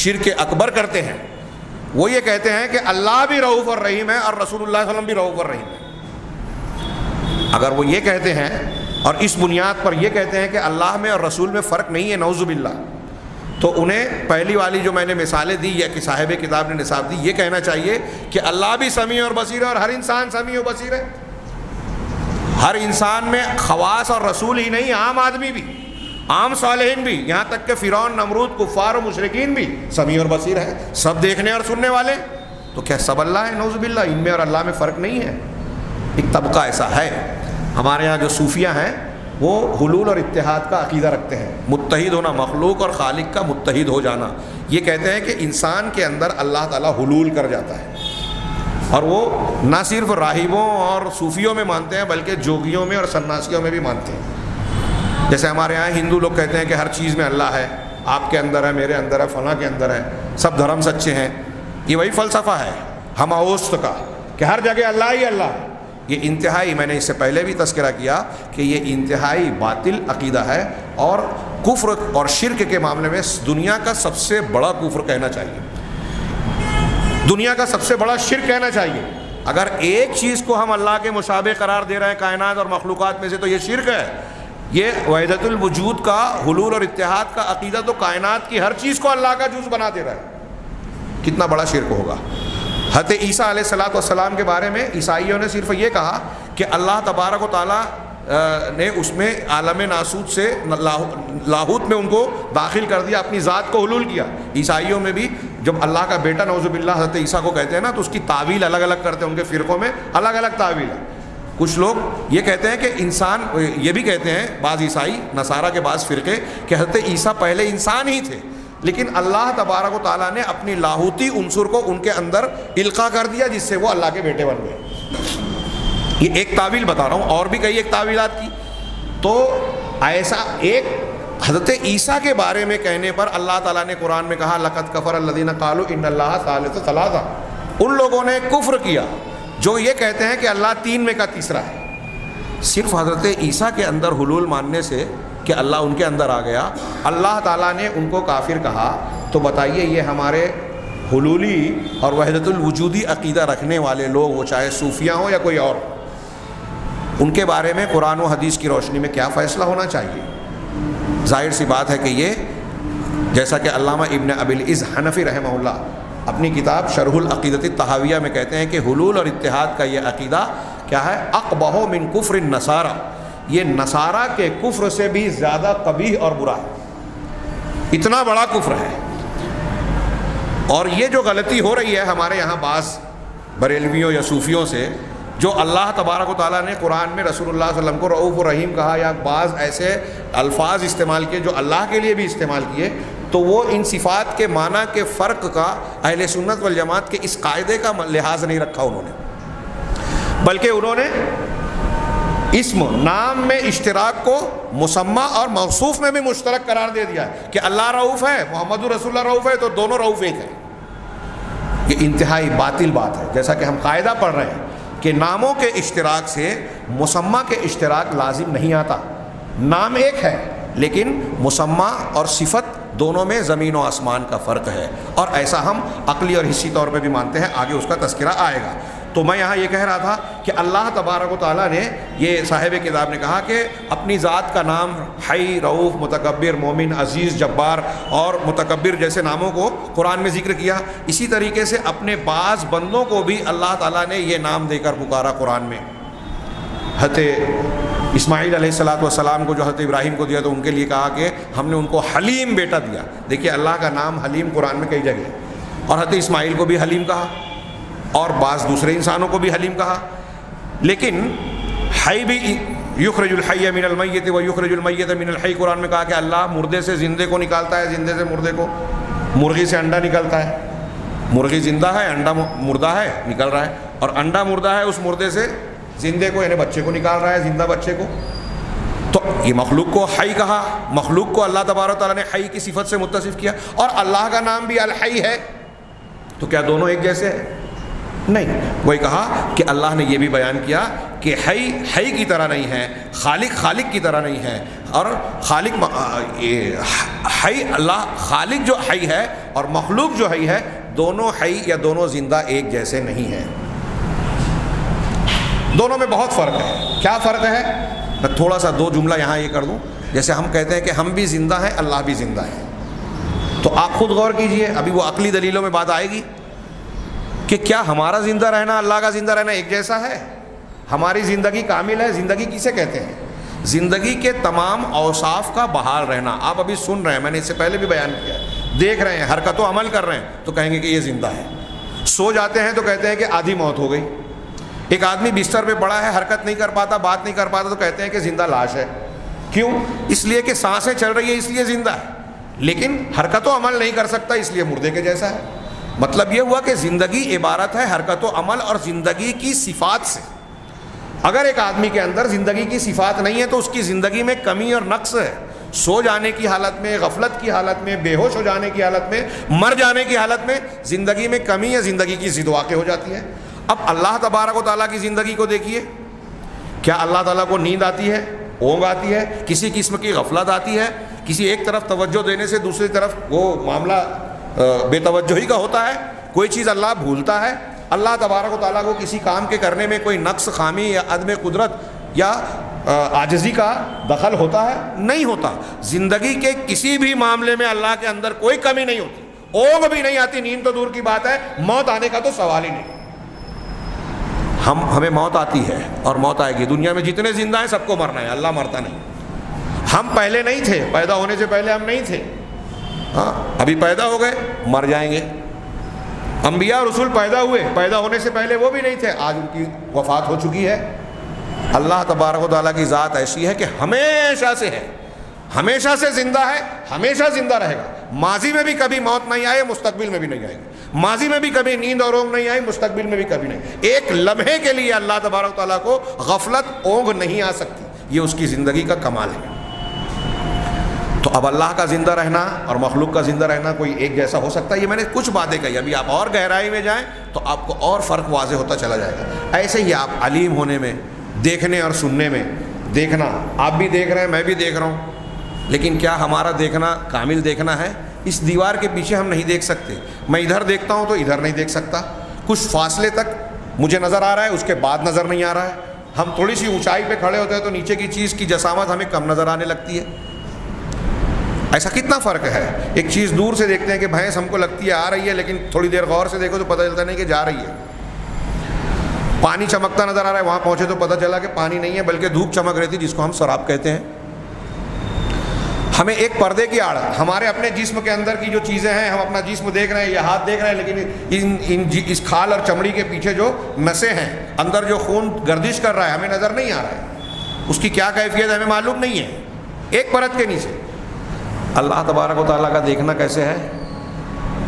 A: شرک اکبر کرتے ہیں، وہ یہ کہتے ہیں کہ اللہ بھی رؤوف اور رحیم ہے اور رسول اللہ صلی اللہ علیہ وسلم بھی رؤوف اور رحیم ہے۔ اگر وہ یہ کہتے ہیں اور اس بنیاد پر یہ کہتے ہیں کہ اللہ میں اور رسول میں فرق نہیں ہے، نعوذ باللہ، تو انہیں پہلی والی جو میں نے مثالیں دی یا کہ صاحب کتاب نے نصاب دی، یہ کہنا چاہیے کہ اللہ بھی سمیع اور بصیر ہے اور ہر انسان سمیع و بصیر ہے۔ ہر انسان میں خواص اور رسول ہی نہیں، عام آدمی بھی، عام صالحین بھی، یہاں تک کہ فرعون، نمرود، کفار و مشرکین بھی سمیع اور بصیر ہے، سب دیکھنے اور سننے والے۔ تو کیا سب اللہ ہے؟ نعوذ باللہ، ان میں اور اللہ میں فرق نہیں ہے۔ ایک طبقہ ایسا ہے ہمارے ہاں جو صوفیہ ہیں، وہ حلول اور اتحاد کا عقیدہ رکھتے ہیں، متحد ہونا، مخلوق اور خالق کا متحد ہو جانا۔ یہ کہتے ہیں کہ انسان کے اندر اللہ تعالیٰ حلول کر جاتا ہے، اور وہ نہ صرف راہبوں اور صوفیوں میں مانتے ہیں بلکہ جوگیوں میں اور سناسیوں میں بھی مانتے ہیں۔ جیسے ہمارے یہاں ہندو لوگ کہتے ہیں کہ ہر چیز میں اللہ ہے، آپ کے اندر ہے، میرے اندر ہے، فلاں کے اندر ہے، سب دھرم سچے ہیں۔ یہ وہی فلسفہ ہے ہم اوست کا کہ ہر جگہ اللہ ہی اللہ ہے۔ یہ انتہائی، میں نے اس سے پہلے بھی تذکرہ کیا کہ یہ انتہائی باطل عقیدہ ہے، اور کفر اور شرک کے معاملے میں دنیا کا سب سے بڑا کفر کہنا چاہیے، دنیا کا سب سے بڑا شرک کہنا چاہیے۔ اگر ایک چیز کو ہم اللہ کے مشابہ قرار دے رہے ہیں کائنات اور مخلوقات میں سے، تو یہ شرک ہے۔ یہ وحدت الوجود کا، حلول اور اتحاد کا عقیدہ تو کائنات کی ہر چیز کو اللہ کا جز بنا دے رہا ہے، کتنا بڑا شرک ہوگا۔ حضرت عیسیٰ علیہ السلام کے بارے میں عیسائیوں نے صرف یہ کہا کہ اللہ تبارک و تعالیٰ نے اس میں عالم ناسوت سے لاہوت میں ان کو داخل کر دیا، اپنی ذات کو حلول کیا۔ عیسائیوں میں بھی جب اللہ کا بیٹا نعوذ باللہ حضرت عیسیٰ کو کہتے ہیں نا، تو اس کی تعویل الگ الگ کرتے ہیں، ان کے فرقوں میں الگ الگ تعویل ہے۔ کچھ لوگ یہ کہتے ہیں کہ انسان، یہ بھی کہتے ہیں بعض عیسائی نصارہ کے بعض فرقے کہ حضرت عیسیٰ پہلے انسان ہی تھے، لیکن اللہ تبارک و تعالیٰ نے اپنی لاہوتی عنصر کو ان کے اندر القاء کر دیا، جس سے وہ اللہ کے بیٹے بن گئے۔ یہ ایک تعویل بتا رہا ہوں، اور بھی کئی ایک تعویلات کی۔ تو ایسا ایک حضرت عیسیٰ کے بارے میں کہنے پر اللہ تعالیٰ نے قرآن میں کہا لَقَدْ كَفَرَ الَّذِينَ قَالُوا إِنَّ اللَّهَ ثَالِثُ ثَلَاثَةٍ۔ ان لوگوں نے کفر کیا جو یہ کہتے ہیں کہ اللہ تین میں کا تیسرا ہے۔ صرف حضرت عیسیٰ کے اندر حلول ماننے سے کہ اللہ ان کے اندر آ گیا، اللہ تعالیٰ نے ان کو کافر کہا، تو بتائیے یہ ہمارے حلولی اور وحدت الوجودی عقیدہ رکھنے والے لوگ، وہ چاہے صوفیہ ہوں یا کوئی اور، ان کے بارے میں قرآن و حدیث کی روشنی میں کیا فیصلہ ہونا چاہیے؟ ظاہر سی بات ہے کہ یہ، جیسا کہ علامہ ابن ابی العز حنفی رحمہ اللہ اپنی کتاب شرح العقیدۃ الطحاویہ میں کہتے ہیں کہ حلول اور اتحاد کا یہ عقیدہ کیا ہے؟ اقبح من کفر النصارى، یہ نصارہ کے کفر سے بھی زیادہ قبیح اور برا ہے، اتنا بڑا کفر ہے۔ اور یہ جو غلطی ہو رہی ہے ہمارے یہاں بعض بریلویوں یا صوفیوں سے، جو اللہ تبارک و تعالیٰ نے قرآن میں رسول اللہ صلی اللہ علیہ وسلم کو رؤوف الرحیم کہا، یا بعض ایسے الفاظ استعمال کیے جو اللہ کے لیے بھی استعمال کیے، تو وہ ان صفات کے معنی کے فرق کا اہل سنت والجماعت کے اس قاعدے کا لحاظ نہیں رکھا انہوں نے، بلکہ انہوں نے اسم نام میں اشتراک کو مسمى اور موصوف میں بھی مشترک قرار دے دیا کہ اللہ رؤوف ہے، محمد رسول اللہ رؤوف ہے، تو دونوں رؤوف ایک ہیں۔ یہ انتہائی باطل بات ہے، جیسا کہ ہم قاعدہ پڑھ رہے ہیں کہ ناموں کے اشتراک سے مسمى کے اشتراک لازم نہیں آتا۔ نام ایک ہے لیکن مسمى اور صفت دونوں میں زمین و آسمان کا فرق ہے، اور ایسا ہم عقلی اور حسی طور پہ بھی مانتے ہیں، آگے اس کا تذکرہ آئے گا۔ تو میں یہاں یہ کہہ رہا تھا کہ اللہ تبارک و تعالیٰ نے، یہ صاحب کتاب نے کہا کہ اپنی ذات کا نام حی، رؤوف، متکبر، مومن، عزیز، جبار اور متکبر جیسے ناموں کو قرآن میں ذکر کیا، اسی طریقے سے اپنے بعض بندوں کو بھی اللہ تعالیٰ نے یہ نام دے کر پکارا قرآن میں۔ حضرت اسماعیل علیہ السلام کو جو حضرت ابراہیم کو دیا تو ان کے لیے کہا کہ ہم نے ان کو حلیم بیٹا دیا۔ دیکھیے اللہ کا نام حلیم قرآن میں کئی جگہ، اور حضرت اسماعیل کو بھی حلیم کہا اور بعض دوسرے انسانوں کو بھی حلیم کہا۔ لیکن حی بھی یخرج الحی من المیت و یخرج المیت من الحی، قرآن میں کہا کہ اللہ مردے سے زندے کو نکالتا ہے، زندے سے مردے کو، مرغی سے انڈا نکلتا ہے، مرغی زندہ ہے، انڈا مردہ ہے نکل رہا ہے، اور انڈا مردہ ہے، اس مردے سے زندے کو یعنی بچے کو نکال رہا ہے، زندہ بچے کو۔ تو یہ مخلوق کو حی کہا، مخلوق کو اللہ تبارک و تعالیٰ نے حی کی صفت سے متصف کیا، اور اللہ کا نام بھی الحی ہے، تو کیا دونوں ایک جیسے ہیں؟ نہیں۔ وہی کہا کہ اللہ نے یہ بھی بیان کیا کہ حی کی طرح نہیں ہے، خالق کی طرح نہیں ہے، اور خالق حی، اللہ خالق جو حی ہے اور مخلوق جو حی ہے، دونوں حی یا دونوں زندہ ایک جیسے نہیں ہیں، دونوں میں بہت فرق ہے۔ کیا فرق ہے؟ میں تھوڑا سا دو جملہ یہاں یہ کر دوں۔ جیسے ہم کہتے ہیں کہ ہم بھی زندہ ہیں، اللہ بھی زندہ ہے، تو آپ خود غور کیجئے، ابھی وہ عقلی دلیلوں میں بات آئے گی کہ کیا ہمارا زندہ رہنا اللہ کا زندہ رہنا ایک جیسا ہے؟ ہماری زندگی کامل ہے۔ زندگی کسے کہتے ہیں؟ زندگی کے تمام اوصاف کا بحال رہنا۔ آپ ابھی سن رہے ہیں، میں نے اس سے پہلے بھی بیان کیا، دیکھ رہے ہیں، حرکت و عمل کر رہے ہیں، تو کہیں گے کہ یہ زندہ ہے۔ سو جاتے ہیں تو کہتے ہیں کہ آدھی موت ہو گئی۔ ایک آدمی بستر پہ پڑا ہے، حرکت نہیں کر پاتا، بات نہیں کر پاتا، تو کہتے ہیں کہ زندہ لاش ہے۔ کیوں؟ اس لیے کہ سانسیں چل رہی ہے، اس لیے زندہ ہے، لیکن حرکت و عمل نہیں کر سکتا، اس لیے مردے کے جیسا ہے۔ مطلب یہ ہوا کہ زندگی عبارت ہے حرکت و عمل اور زندگی کی صفات سے۔ اگر ایک آدمی کے اندر زندگی کی صفات نہیں ہے تو اس کی زندگی میں کمی اور نقص ہے۔ سو جانے کی حالت میں، غفلت کی حالت میں، بے ہوش ہو جانے کی حالت میں، مر جانے کی حالت میں زندگی میں کمی یا زندگی کی ضد واقع ہو جاتی ہے۔ اب اللہ تبارک و تعالیٰ کی زندگی کو دیکھیے، کیا اللہ تعالیٰ کو نیند آتی ہے، اونگ آتی ہے، کسی قسم کی غفلت آتی ہے؟ کسی ایک طرف توجہ دینے سے دوسری طرف وہ معاملہ بے توجہی کا ہوتا ہے؟ کوئی چیز اللہ بھولتا ہے؟ اللہ تبارک و تعالیٰ کو کسی کام کے کرنے میں کوئی نقص، خامی یا عدم قدرت یا عاجزی کا دخل ہوتا ہے؟ نہیں ہوتا۔ زندگی کے کسی بھی معاملے میں اللہ کے اندر کوئی کمی نہیں ہوتی، اونگ بھی نہیں آتی، نیند تو دور کی بات ہے، موت آنے کا تو سوال ہی نہیں۔ ہمیں موت آتی ہے اور موت آئے گی، دنیا میں جتنے زندہ ہیں سب کو مرنا ہے، اللہ مرتا نہیں۔ ہم پہلے نہیں تھے، پیدا ہونے سے پہلے ہم نہیں تھے، ہاں ابھی پیدا ہو گئے، مر جائیں گے۔ انبیاء رسول پیدا ہوئے، پیدا ہونے سے پہلے وہ بھی نہیں تھے، آج ان کی وفات ہو چکی ہے۔ اللہ تبارک و تعالیٰ کی ذات ایسی ہے کہ ہمیشہ سے ہے، ہمیشہ سے زندہ ہے، ہمیشہ زندہ رہے گا۔ ماضی میں بھی کبھی موت نہیں آئی، مستقبل میں بھی نہیں آئے گی۔ ماضی میں بھی کبھی نیند اور اونگ نہیں آئی، مستقبل میں بھی کبھی نہیں۔ ایک لمحے کے لیے اللہ تبارک و تعالیٰ کو غفلت، اونگ نہیں آ سکتی، یہ اس کی زندگی کا کمال ہے۔ تو اب اللہ کا زندہ رہنا اور مخلوق کا زندہ رہنا کوئی ایک جیسا ہو سکتا ہے؟ یہ میں نے کچھ باتیں کہی، ابھی آپ اور گہرائی میں جائیں تو آپ کو اور فرق واضح ہوتا چلا جائے گا۔ ایسے ہی آپ علیم ہونے میں، دیکھنے اور سننے میں، دیکھنا آپ بھی دیکھ رہے ہیں، میں بھی دیکھ رہا ہوں، لیکن کیا ہمارا دیکھنا کامل دیکھنا ہے؟ اس دیوار کے پیچھے ہم نہیں دیکھ سکتے، میں ادھر دیکھتا ہوں تو ادھر نہیں دیکھ سکتا، کچھ فاصلے تک مجھے نظر آ رہا ہے، اس کے بعد نظر نہیں آ رہا ہے۔ ہم تھوڑی سی اونچائی پہ کھڑے ہوتے ہیں تو نیچے کی چیز کی جسامت ہمیں کم نظر آنے لگتی ہے۔ ایسا کتنا فرق ہے؟ ایک چیز دور سے دیکھتے ہیں کہ بھینس ہم کو لگتی ہے آ رہی ہے، لیکن تھوڑی دیر غور سے دیکھو تو پتہ چلتا نہیں کہ جا رہی ہے۔ پانی چمکتا نظر آ رہا ہے، وہاں پہنچے تو پتہ چلا کہ پانی نہیں ہے بلکہ دھوپ چمک رہی تھی جس کو ہم سراب کہتے ہیں۔ ہمیں ایک پردے کی آڑ، ہمارے اپنے جسم کے اندر کی جو چیزیں ہیں، ہم اپنا جسم دیکھ رہے ہیں، یہ ہاتھ دیکھ رہے ہیں، لیکن اس کھال اور چمڑی کے پیچھے جو نسیں ہیں، اندر جو خون گردش کر رہا ہے، ہمیں نظر نہیں آ رہا ہے، اس کی کیا کیفیت ہے ہمیں معلوم نہیں ہے۔ ایک پرت کے نیچے اللہ تبارک و تعالیٰ کا دیکھنا کیسے ہے؟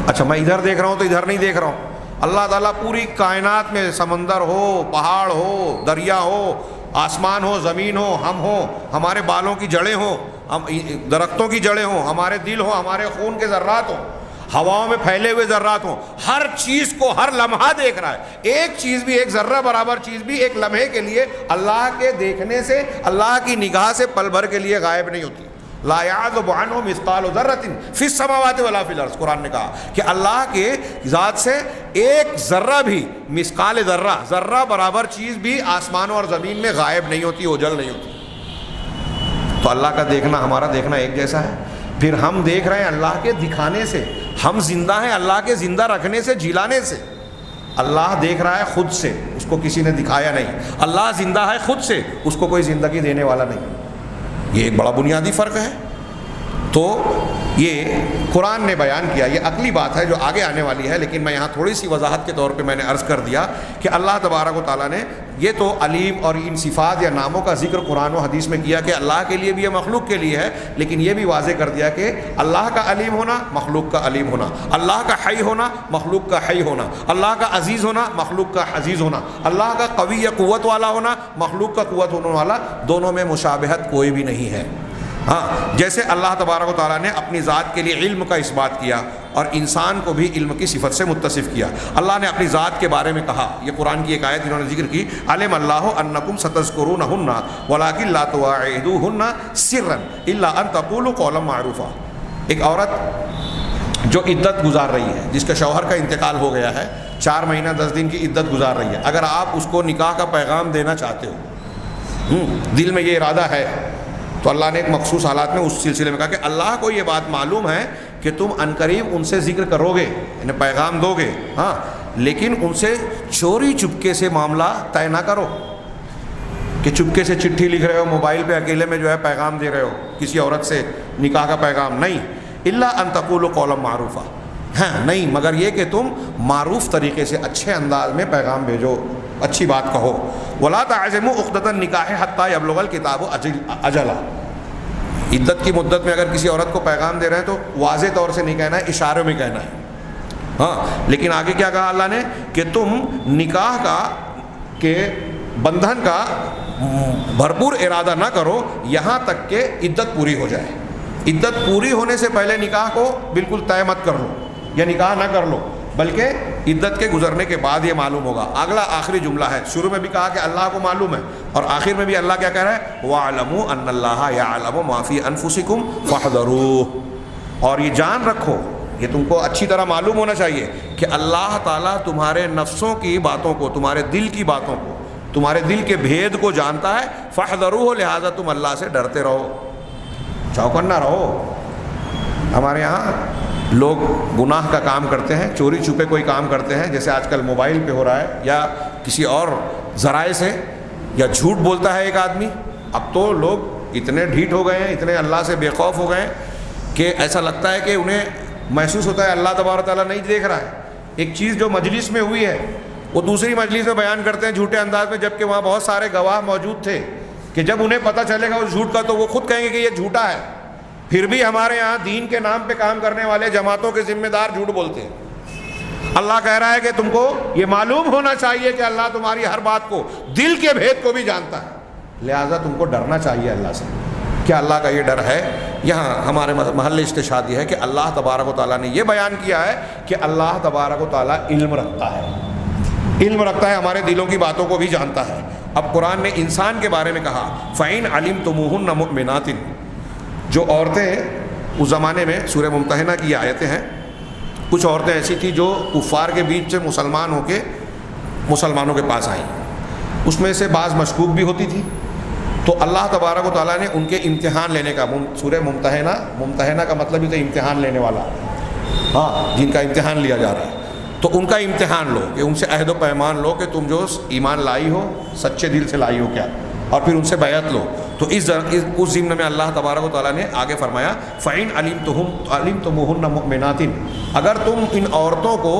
A: اچھا میں ادھر دیکھ رہا ہوں تو ادھر نہیں دیکھ رہا ہوں، اللہ تعالیٰ پوری کائنات میں سمندر ہو، پہاڑ ہو، دریا ہو، آسمان ہو، زمین ہو، ہم ہوں، ہمارے بالوں کی جڑیں ہوں، ہم درختوں کی جڑیں ہوں، ہمارے دل ہوں، ہمارے خون کے ذرات ہوں، ہواؤں میں پھیلے ہوئے ذرات ہوں، ہر چیز کو ہر لمحہ دیکھ رہا ہے۔ ایک چیز بھی، ایک ذرہ برابر چیز بھی ایک لمحے کے لیے اللہ کے دیکھنے سے، اللہ کی نگاہ سے پل بھر کے لیے غائب نہیں ہوتی۔ لا يعزب عنہ مثقال ذرۃ فی السماوات ولا فی الارض، قرآن نے کہا کہ اللہ کے ذات سے ایک ذرہ بھی، مثقال ذرہ، ذرہ برابر چیز بھی آسمانوں اور زمین میں غائب نہیں ہوتی، اوجھل نہیں ہوتی۔ تو اللہ کا دیکھنا ہمارا دیکھنا ایک جیسا ہے۔ پھر ہم دیکھ رہے ہیں اللہ کے دکھانے سے، ہم زندہ ہیں اللہ کے زندہ رکھنے سے، جلانے سے۔ اللہ دیکھ رہا ہے خود سے، اس کو کسی نے دکھایا نہیں۔ اللہ زندہ ہے خود سے، اس کو کوئی زندگی دینے والا نہیں۔ یہ ایک بڑا بنیادی فرق ہے۔ تو یہ قرآن نے بیان کیا، یہ عقلی بات ہے جو آگے آنے والی ہے، لیکن میں یہاں تھوڑی سی وضاحت کے طور پہ میں نے عرض کر دیا کہ اللہ تبارک و تعالیٰ نے یہ تو علیم اور ان صفات یا ناموں کا ذکر قرآن و حدیث میں کیا کہ اللہ کے لیے بھی ہے، مخلوق کے لیے ہے، لیکن یہ بھی واضح کر دیا کہ اللہ کا علیم ہونا، مخلوق کا علیم ہونا، اللہ کا حی ہونا، مخلوق کا حی ہونا، اللہ کا عزیز ہونا، مخلوق کا عزیز ہونا، اللہ کا قوی یا قوت والا ہونا، مخلوق کا قوت ہونے والا، دونوں میں مشابہت کوئی بھی نہیں ہے۔ ہاں، جیسے اللہ تبارک و تعالیٰ نے اپنی ذات کے لیے علم کا اثبات کیا اور انسان کو بھی علم کی صفت سے متصف کیا۔ اللہ نے اپنی ذات کے بارے میں کہا، یہ قرآن کی ایک آیت انہوں نے ذکر کی، علم اللہ انکم ستذکرونہن ولکن لا تواعدوہن سرا الا ان تقولوا قولا معروفا۔ ایک عورت جو عدت گزار رہی ہے، جس کا شوہر کا انتقال ہو گیا ہے، 4 مہینہ 10 دن کی عدت گزار رہی ہے، اگر آپ اس کو نکاح کا پیغام دینا چاہتے ہو، دل میں یہ ارادہ ہے، تو اللہ نے ایک مخصوص حالات میں اس سلسلے میں کہا کہ اللہ کو یہ بات معلوم ہے کہ تم عنقریب ان سے ذکر کرو گے، انہیں پیغام دو گے، ہاں، لیکن ان سے چوری چپکے سے معاملہ طے نہ کرو کہ چپکے سے چٹھی لکھ رہے ہو، موبائل پہ اکیلے میں جو ہے پیغام دے رہے ہو کسی عورت سے نکاح کا پیغام، نہیں، الا ان تقولوا قولا معروفا، ہاں نہیں، مگر یہ کہ تم معروف طریقے سے اچھے انداز میں پیغام بھیجو، اچھی بات کہو۔ ولا تعزموا عقدۃ النکاح حتی یبلغ الکتاب اجلہ، عدت کی مدت میں اگر کسی عورت کو پیغام دے رہے ہیں تو واضح طور سے نہیں کہنا ہے، اشارے میں کہنا ہے، ہاں، لیکن آگے کیا کہا اللہ نے کہ تم نکاح کا کے بندھن کا بھرپور ارادہ نہ کرو یہاں تک کہ عدت پوری ہو جائے۔ عدت پوری ہونے سے پہلے نکاح کو بالکل طے مت کر لو یا نکاح نہ کر لو، بلکہ عدت کے گزرنے کے بعد یہ معلوم ہوگا۔ اگلا آخری جملہ ہے، شروع میں بھی کہا کہ اللہ کو معلوم ہے، اور آخر میں بھی اللہ کیا کہہ رہا ہے، وَاعْلَمُوا أَنَّ اللَّهَ يَعْلَمُ مَا فِي أَنفُسِكُمْ فَاحْذَرُوهُ، اور یہ جان رکھو، یہ تم کو اچھی طرح معلوم ہونا چاہیے کہ اللہ تعالیٰ تمہارے نفسوں کی باتوں کو، تمہارے دل کی باتوں کو، تمہارے دل کے بھید کو جانتا ہے، فَاحْذَرُوهُ، لہٰذا تم اللہ سے ڈرتے رہو، چوکنا رہو۔ ہمارے یہاں لوگ گناہ کا کام کرتے ہیں، چوری چھپے کوئی کام کرتے ہیں، جیسے آج کل موبائل پہ ہو رہا ہے یا کسی اور ذرائع سے، یا جھوٹ بولتا ہے ایک آدمی۔ اب تو لوگ اتنے ڈھیٹ ہو گئے ہیں، اتنے اللہ سے بے خوف ہو گئے ہیں کہ ایسا لگتا ہے کہ انہیں محسوس ہوتا ہے اللہ تبارک تعالیٰ نہیں دیکھ رہا ہے۔ ایک چیز جو مجلس میں ہوئی ہے وہ دوسری مجلس میں بیان کرتے ہیں جھوٹے انداز میں، جبکہ وہاں بہت سارے گواہ موجود تھے کہ جب انہیں پتہ چلے گا اس جھوٹ کا تو وہ خود کہیں گے کہ یہ جھوٹا ہے۔ پھر بھی ہمارے یہاں دین کے نام پہ کام کرنے والے جماعتوں کے ذمہ دار جھوٹ بولتے ہیں۔ اللہ کہہ رہا ہے کہ تم کو یہ معلوم ہونا چاہیے کہ اللہ تمہاری ہر بات کو، دل کے بھید کو بھی جانتا ہے، لہٰذا تم کو ڈرنا چاہیے اللہ سے۔ کیا اللہ کا یہ ڈر ہے؟ یہاں ہمارے محل استشہاد یہ ہے کہ اللہ تبارک و تعالیٰ نے یہ بیان کیا ہے کہ اللہ تبارک و تعالیٰ علم رکھتا ہے، علم رکھتا ہے، ہمارے دلوں کی باتوں کو بھی جانتا ہے۔ اب قرآن نے انسان کے بارے میں کہا، فَإِنْ عَلِمْتُمُوهُنَّ مُؤْمِنَاتٍ، جو عورتیں اس زمانے میں، سورہ ممتحنہ کی آیتیں ہیں، کچھ عورتیں ایسی تھیں جو کفار کے بیچ سے مسلمان ہو کے مسلمانوں کے پاس آئیں، اس میں سے بعض مشکوک بھی ہوتی تھی، تو اللہ تبارک و تعالیٰ نے ان کے امتحان لینے کا، سورہ ممتحنہ کا مطلب ہی تو امتحان لینے والا، ہاں، جن کا امتحان لیا جا رہا ہے، تو ان کا امتحان لو کہ ان سے عہد و پیمان لو کہ تم جو ایمان لائی ہو سچے دل سے لائی ہو کیا، اور پھر ان سے بیعت لو۔ تو اس ضمن میں اللہ تبارک و تعالیٰ نے آگے فرمایا فَإِنْ عَلِمْتُمُوهُنَّ مُؤْمِنَاتٍ، اگر تم ان عورتوں کو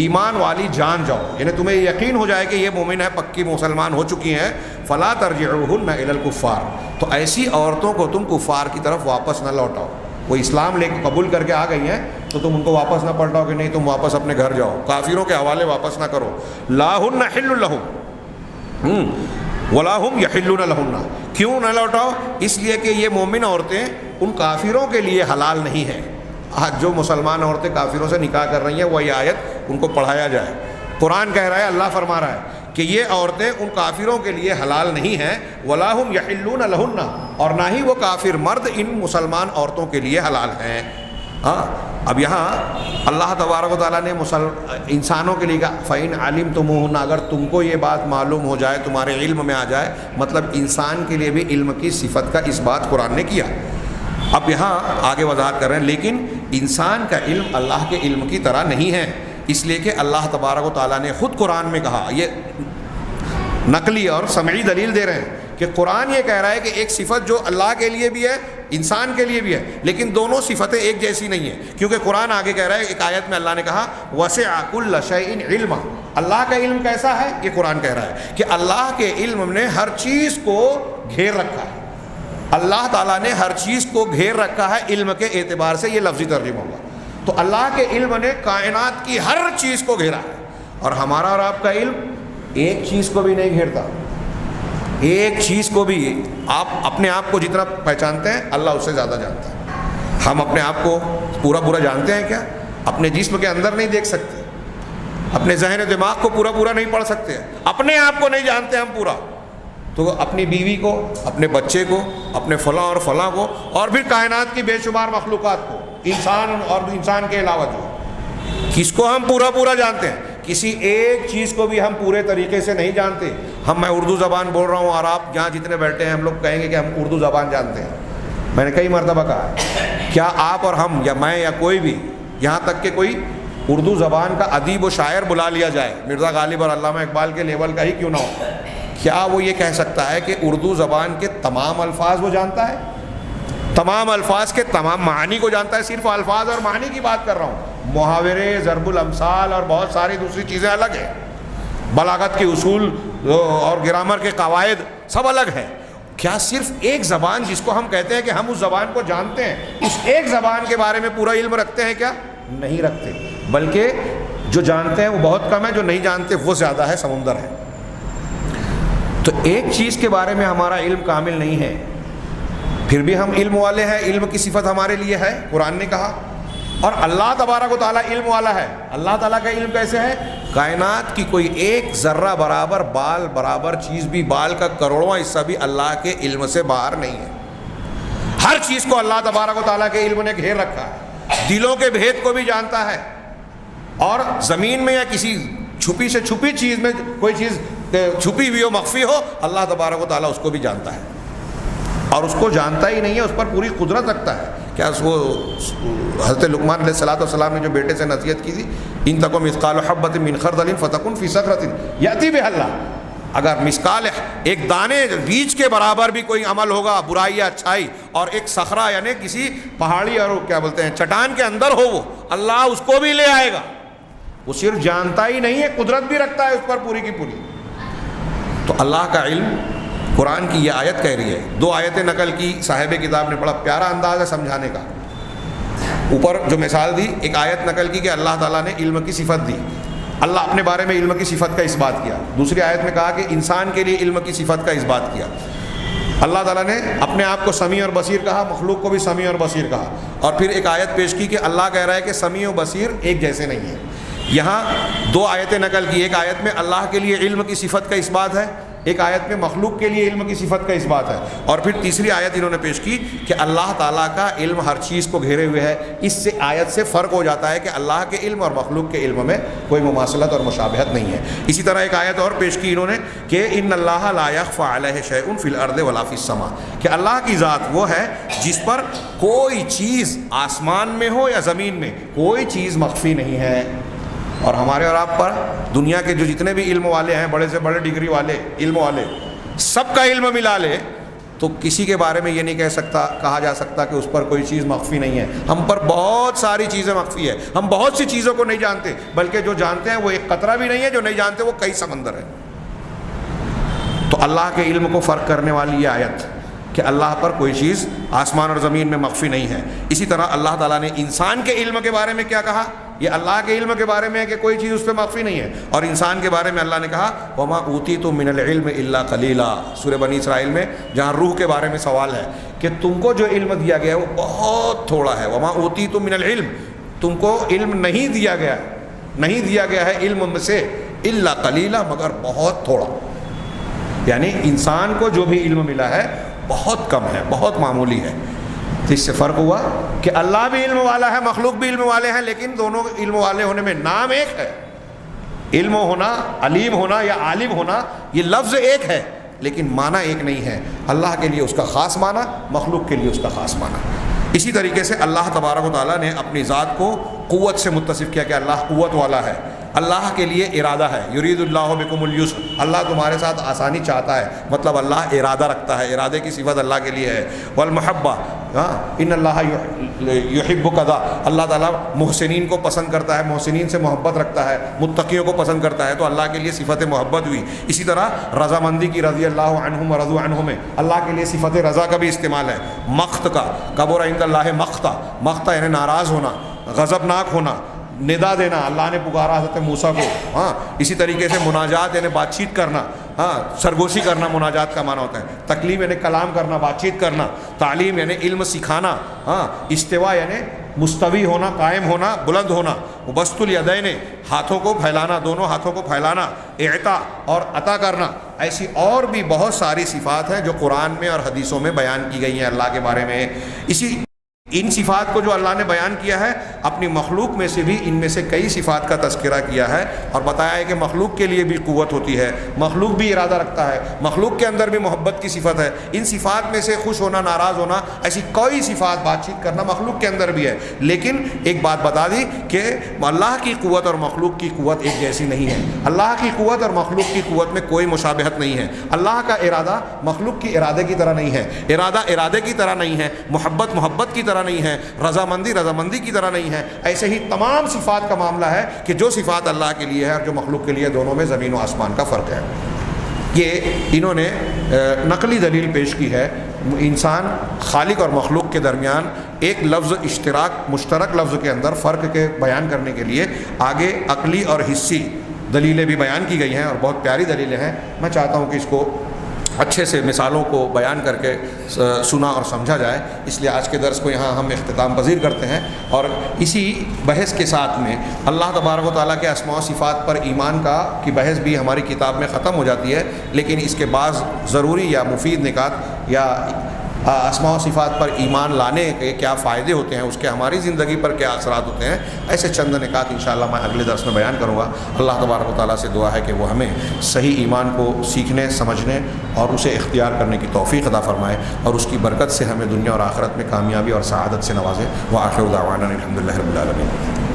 A: ایمان والی جان جاؤ، یعنی تمہیں یقین ہو جائے کہ یہ مومن ہے، پکی مسلمان ہو چکی ہیں، فَلَا تَرْجِعُوهُنَّ إِلَى الْكُفَّارِ، تو ایسی عورتوں کو تم کفار کی طرف واپس نہ لوٹاؤ۔ وہ اسلام لے کے قبول کر کے آ گئی ہیں تو تم ان کو واپس نہ پلٹاؤ کہ نہیں تم واپس اپنے گھر جاؤ، کافروں کے حوالے واپس نہ کرو۔ لَا هُنَّ حِلٌّ لَهُمْ وَلَا هُمْ يَحِلُّونَ لَهُنَّ، کیوں نہ لوٹاؤ؟ اس لیے کہ یہ مومن عورتیں ان کافروں کے لیے حلال نہیں ہیں۔ آج جو مسلمان عورتیں کافروں سے نکاح کر رہی ہیں وہی آیت ان کو پڑھایا جائے، قرآن کہہ رہا ہے، اللہ فرما رہا ہے کہ یہ عورتیں ان کافروں کے لیے حلال نہیں ہیں، وَلَا هُمْ يَحِلُّونَ لَهُنَّ، اور نہ ہی وہ کافر مرد ان مسلمان عورتوں کے لیے حلال ہیں۔ ہاں اب یہاں اللہ تبارک و تعالیٰ نے انسانوں کے لیے کہا فَإِنْ عَلِمْتُمُوهُنَّ، اگر تم کو یہ بات معلوم ہو جائے، تمہارے علم میں آ جائے، مطلب انسان کے لیے بھی علم کی صفت کا اس بات قرآن نے کیا۔ اب یہاں آگے وضاحت کر رہے ہیں لیکن انسان کا علم اللہ کے علم کی طرح نہیں ہے، اس لیے کہ اللہ تبارک و تعالیٰ نے خود قرآن میں کہا، یہ نقلی اور سمعی دلیل دے رہے ہیں کہ قرآن یہ کہہ رہا ہے کہ ایک صفت جو اللہ کے لیے بھی ہے انسان کے لیے بھی ہے، لیکن دونوں صفتیں ایک جیسی نہیں ہیں، کیونکہ قرآن آگے کہہ رہا ہے، ایک آیت میں اللہ نے کہا وَسِعَ كُلَّ شَيْءٍ عِلْمًا، اللہ کا علم کیسا ہے؟ یہ قرآن کہہ رہا ہے کہ اللہ کے علم نے ہر چیز کو گھیر رکھا ہے، اللہ تعالیٰ نے ہر چیز کو گھیر رکھا ہے علم کے اعتبار سے، یہ لفظی ترجمہ ہوگا۔ تو اللہ کے علم نے کائنات کی ہر چیز کو گھیرا ہے، اور ہمارا اور آپ کا علم ایک چیز کو بھی نہیں گھیرتا، ایک چیز کو بھی۔ آپ اپنے آپ کو جتنا پہچانتے ہیں اللہ اس سے زیادہ جانتا ہے۔ ہم اپنے آپ کو پورا جانتے ہیں کیا؟ اپنے جسم کے اندر نہیں دیکھ سکتے، اپنے ذہن و دماغ کو پورا نہیں پڑھ سکتے، اپنے آپ کو نہیں جانتے ہم پورا، تو اپنی بیوی کو، اپنے بچے کو، اپنے فلاں اور فلاں کو، اور پھر کائنات کی بے شمار مخلوقات کو، انسان اور انسان کے علاوہ جو کس کو ہم پورا جانتے ہیں؟ کسی ایک چیز کو بھی ہم پورے طریقے سے نہیں جانتے۔ میں اردو زبان بول رہا ہوں اور آپ جہاں جتنے بیٹھے ہیں ہم لوگ کہیں گے کہ ہم اردو زبان جانتے ہیں، میں نے کئی مرتبہ کہا ہے، کیا آپ اور ہم یا میں یا کوئی بھی، یہاں تک کہ کوئی اردو زبان کا ادیب و شاعر بلا لیا جائے، مرزا غالب اور علامہ اقبال کے لیول کا ہی کیوں نہ ہو، کیا وہ یہ کہہ سکتا ہے کہ اردو زبان کے تمام الفاظ وہ جانتا ہے؟ تمام الفاظ کے تمام معانی کو جانتا ہے؟ صرف الفاظ اور معانی کی بات کر رہا ہوں، محاورے، ضرب الامثال اور بہت ساری دوسری چیزیں الگ ہیں، بلاغت کے اصول اور گرامر کے قواعد سب الگ ہیں۔ کیا صرف ایک زبان جس کو ہم کہتے ہیں کہ ہم اس زبان کو جانتے ہیں، اس ایک زبان کے بارے میں پورا علم رکھتے ہیں کیا؟ نہیں رکھتے، بلکہ جو جانتے ہیں وہ بہت کم ہے، جو نہیں جانتے وہ زیادہ ہے، سمندر ہے۔ تو ایک چیز کے بارے میں ہمارا علم کامل نہیں ہے، پھر بھی ہم علم والے ہیں، علم کی صفت ہمارے لیے ہے، قرآن نے کہا۔ اور اللہ تبارک و تعالیٰ علم والا ہے۔ اللہ تعالیٰ کا علم کیسے ہے؟ کائنات کی کوئی ایک ذرہ برابر، بال برابر چیز بھی، بال کا کروڑواں حصہ بھی اللہ کے علم سے باہر نہیں ہے۔ ہر چیز کو اللہ تبارک و تعالیٰ کے علم نے گھیر رکھا ہے، دلوں کے بھید کو بھی جانتا ہے، اور زمین میں یا کسی چھپی سے چھپی چیز میں کوئی چیز چھپی ہوئی ہو، مخفی ہو، اللہ تبارک و تعالیٰ اس کو بھی جانتا ہے، اور اس کو جانتا ہی نہیں ہے، اس پر پوری قدرت رکھتا ہے۔ کیا وہ حضرت لقمان علیہ السلام نے جو بیٹے سے نصیحت کی تھی، ان تکم مثقال حبۃ من خردل فتکن فی صخرۃ یأتی بہا اللہ، اگر مثقال ایک دانے بیج کے برابر بھی کوئی عمل ہوگا، برائی یا اچھائی، اور ایک صخرہ یعنی کسی پہاڑی اور کیا بولتے ہیں چٹان کے اندر ہو، وہ اللہ اس کو بھی لے آئے گا۔ وہ صرف جانتا ہی نہیں ہے، قدرت بھی رکھتا ہے اس پر پوری کی پوری۔ تو اللہ کا علم، قرآن کی یہ آیت کہہ رہی ہے، دو آیتیں نقل کی صاحب کتاب نے، بڑا پیارا انداز ہے سمجھانے کا۔ اوپر جو مثال دی، ایک آیت نقل کی کہ اللہ تعالیٰ نے علم کی صفت دی، اللہ اپنے بارے میں علم کی صفت کا اس بات کیا۔ دوسری آیت میں کہا کہ انسان کے لیے علم کی صفت کا اس بات کیا۔ اللہ تعالیٰ نے اپنے آپ کو سمیع اور بصیر کہا، مخلوق کو بھی سمیع اور بصیر کہا، اور پھر ایک آیت پیش کی کہ اللہ کہہ رہا ہے کہ سمیع و بصیر ایک جیسے نہیں ہیں۔ یہاں دو آیتیں نقل کی، ایک آیت میں اللہ کے لیے علم کی صفت کا اس بات ہے، ایک آیت میں مخلوق کے لیے علم کی صفت کا اس بات ہے، اور پھر تیسری آیت انہوں نے پیش کی کہ اللہ تعالیٰ کا علم ہر چیز کو گھیرے ہوئے ہے۔ اس سے آیت سے فرق ہو جاتا ہے کہ اللہ کے علم اور مخلوق کے علم میں کوئی مماثلت اور مشابہت نہیں ہے۔ اسی طرح ایک آیت اور پیش کی انہوں نے کہ ان اللہ لا یخفی علیہ شیء فی الارض ولا فی السماء، کہ اللہ کی ذات وہ ہے جس پر کوئی چیز آسمان میں ہو یا زمین میں کوئی چیز مخفی نہیں ہے۔ اور ہمارے اور آپ پر دنیا کے جو جتنے بھی علم والے ہیں، بڑے سے بڑے ڈگری والے، علم والے، سب کا علم ملا لے تو کسی کے بارے میں یہ نہیں کہا جا سکتا کہ اس پر کوئی چیز مخفی نہیں ہے۔ ہم پر بہت ساری چیزیں مخفی ہے، ہم بہت سی چیزوں کو نہیں جانتے، بلکہ جو جانتے ہیں وہ ایک قطرہ بھی نہیں ہے، جو نہیں جانتے وہ کئی سمندر ہے۔ تو اللہ کے علم کو فرق کرنے والی یہ آیت کہ اللہ پر کوئی چیز آسمان اور زمین میں مخفی نہیں ہے۔ اسی طرح اللہ تعالیٰ نے انسان کے علم کے بارے میں کیا کہا؟ یہ اللہ کے علم کے بارے میں ہے کہ کوئی چیز اس پہ مخفی نہیں ہے، اور انسان کے بارے میں اللہ نے کہا وَمَا أُوتِيتُم مِّنَ الْعِلْمِ إِلَّا قَلِيلًا، سورہ بنی اسرائیل میں جہاں روح کے بارے میں سوال ہے کہ تم کو جو علم دیا گیا ہے وہ بہت تھوڑا ہے۔ وَمَا أُوتِيتُم مِّنَ الْعِلْمِ، تم کو علم نہیں دیا گیا ہے علم میں سے إِلَّا قَلِيلًا، مگر بہت تھوڑا، یعنی انسان کو جو بھی علم ملا ہے بہت کم ہے، بہت معمولی ہے۔ تو اس سے فرق ہوا کہ اللہ بھی علم والا ہے، مخلوق بھی علم والے ہیں، لیکن دونوں علم والے ہونے میں نام ایک ہے۔ علم ہونا، علیم ہونا یا عالم ہونا، یہ لفظ ایک ہے لیکن معنی ایک نہیں ہے۔ اللہ کے لیے اس کا خاص معنی، مخلوق کے لیے اس کا خاص معنی۔ اسی طریقے سے اللہ تبارک و تعالیٰ نے اپنی ذات کو قوت سے متصف کیا کہ اللہ قوت والا ہے۔ اللہ کے لیے ارادہ ہے، یرید اللہ بکم اليسر، اللہ تمہارے ساتھ آسانی چاہتا ہے، مطلب اللہ ارادہ رکھتا ہے، ارادے کی صفت اللہ کے لیے ہے۔ والمحبہ، ان اللہ یحب کذا، اللہ تعالیٰ محسنین کو پسند کرتا ہے، محسنین سے محبت رکھتا ہے، متقیوں کو پسند کرتا ہے، تو اللہ کے لیے صفت محبت ہوئی۔ اسی طرح رضامندی کی، رضی اللہ عنہم ورضوا عنہ میں اللہ کے لیے صفت رضا کا بھی استعمال ہے۔ مقت کا، کبر عند اللہ مقتا، مقتا یعنی ناراض ہونا، غضبناک ہونا، ندا دینا، اللہ نے پکارا حضرت موسیٰ کو۔ اسی طریقے سے مناجات یعنی بات چیت کرنا، سرگوشی کرنا مناجات کا معنی ہوتا ہے۔ تکلیم یعنی کلام کرنا، بات چیت کرنا۔ تعلیم یعنی علم سکھانا۔ استوا یعنی مستوی ہونا، قائم ہونا، بلند ہونا۔ بسط الیدین، ہاتھوں کو پھیلانا، دونوں ہاتھوں کو پھیلانا۔ اعطاء اور عطا کرنا۔ ایسی اور بھی بہت ساری صفات ہیں جو قرآن میں اور حدیثوں میں بیان کی گئی ہیں اللہ کے بارے میں۔ ان صفات کو جو اللہ نے بیان کیا ہے، اپنی مخلوق میں سے بھی ان میں سے کئی صفات کا تذکرہ کیا ہے اور بتایا ہے کہ مخلوق کے لیے بھی قوت ہوتی ہے، مخلوق بھی ارادہ رکھتا ہے، مخلوق کے اندر بھی محبت کی صفت ہے۔ ان صفات میں سے خوش ہونا، ناراض ہونا، ایسی کوئی صفات، بات چیت کرنا مخلوق کے اندر بھی ہے۔ لیکن ایک بات بتا دی کہ اللہ کی قوت اور مخلوق کی قوت ایک جیسی نہیں ہے۔ اللہ کی قوت اور مخلوق کی قوت میں کوئی مشابہت نہیں ہے۔ اللہ کا ارادہ مخلوق کی ارادے کی طرح نہیں ہے، ارادہ ارادے کی طرح نہیں ہے، محبت کی طرح نہیں ہے، رضامندی کی طرح نہیں ہے۔ ایسے ہی تمام صفات کا معاملہ ہے کہ جو صفات اللہ کے لیے ہے اور جو مخلوق کے لیے، دونوں میں زمین و آسمان کا فرق ہے۔ یہ انہوں نے نقلی دلیل پیش کی ہے۔ انسان، خالق اور مخلوق کے درمیان ایک لفظ مشترک لفظ کے اندر فرق کے بیان کرنے کے لیے آگے عقلی اور حسی دلیلیں بھی بیان کی گئی ہیں اور بہت پیاری دلیلیں ہیں۔ میں چاہتا ہوں کہ اس کو اچھے سے مثالوں کو بیان کر کے سنا اور سمجھا جائے، اس لیے آج کے درس کو یہاں ہم اختتام پذیر کرتے ہیں۔ اور اسی بحث کے ساتھ میں اللہ تبارک و تعالیٰ کے اسماء و صفات پر ایمان کی بحث بھی ہماری کتاب میں ختم ہو جاتی ہے، لیکن اس کے بعض ضروری یا مفید نکات یا اسماء و صفات پر ایمان لانے کے کیا فائدے ہوتے ہیں، اس کے ہماری زندگی پر کیا اثرات ہوتے ہیں، ایسے چند نکات انشاءاللہ میں اگلے درس میں بیان کروں گا۔ اللہ تبارک و تعالیٰ سے دعا ہے کہ وہ ہمیں صحیح ایمان کو سیکھنے، سمجھنے اور اسے اختیار کرنے کی توفیق عطا فرمائے، اور اس کی برکت سے ہمیں دنیا اور آخرت میں کامیابی اور سعادت سے نوازے۔ وآخر دعوانا الحمدللہ رب العالمین۔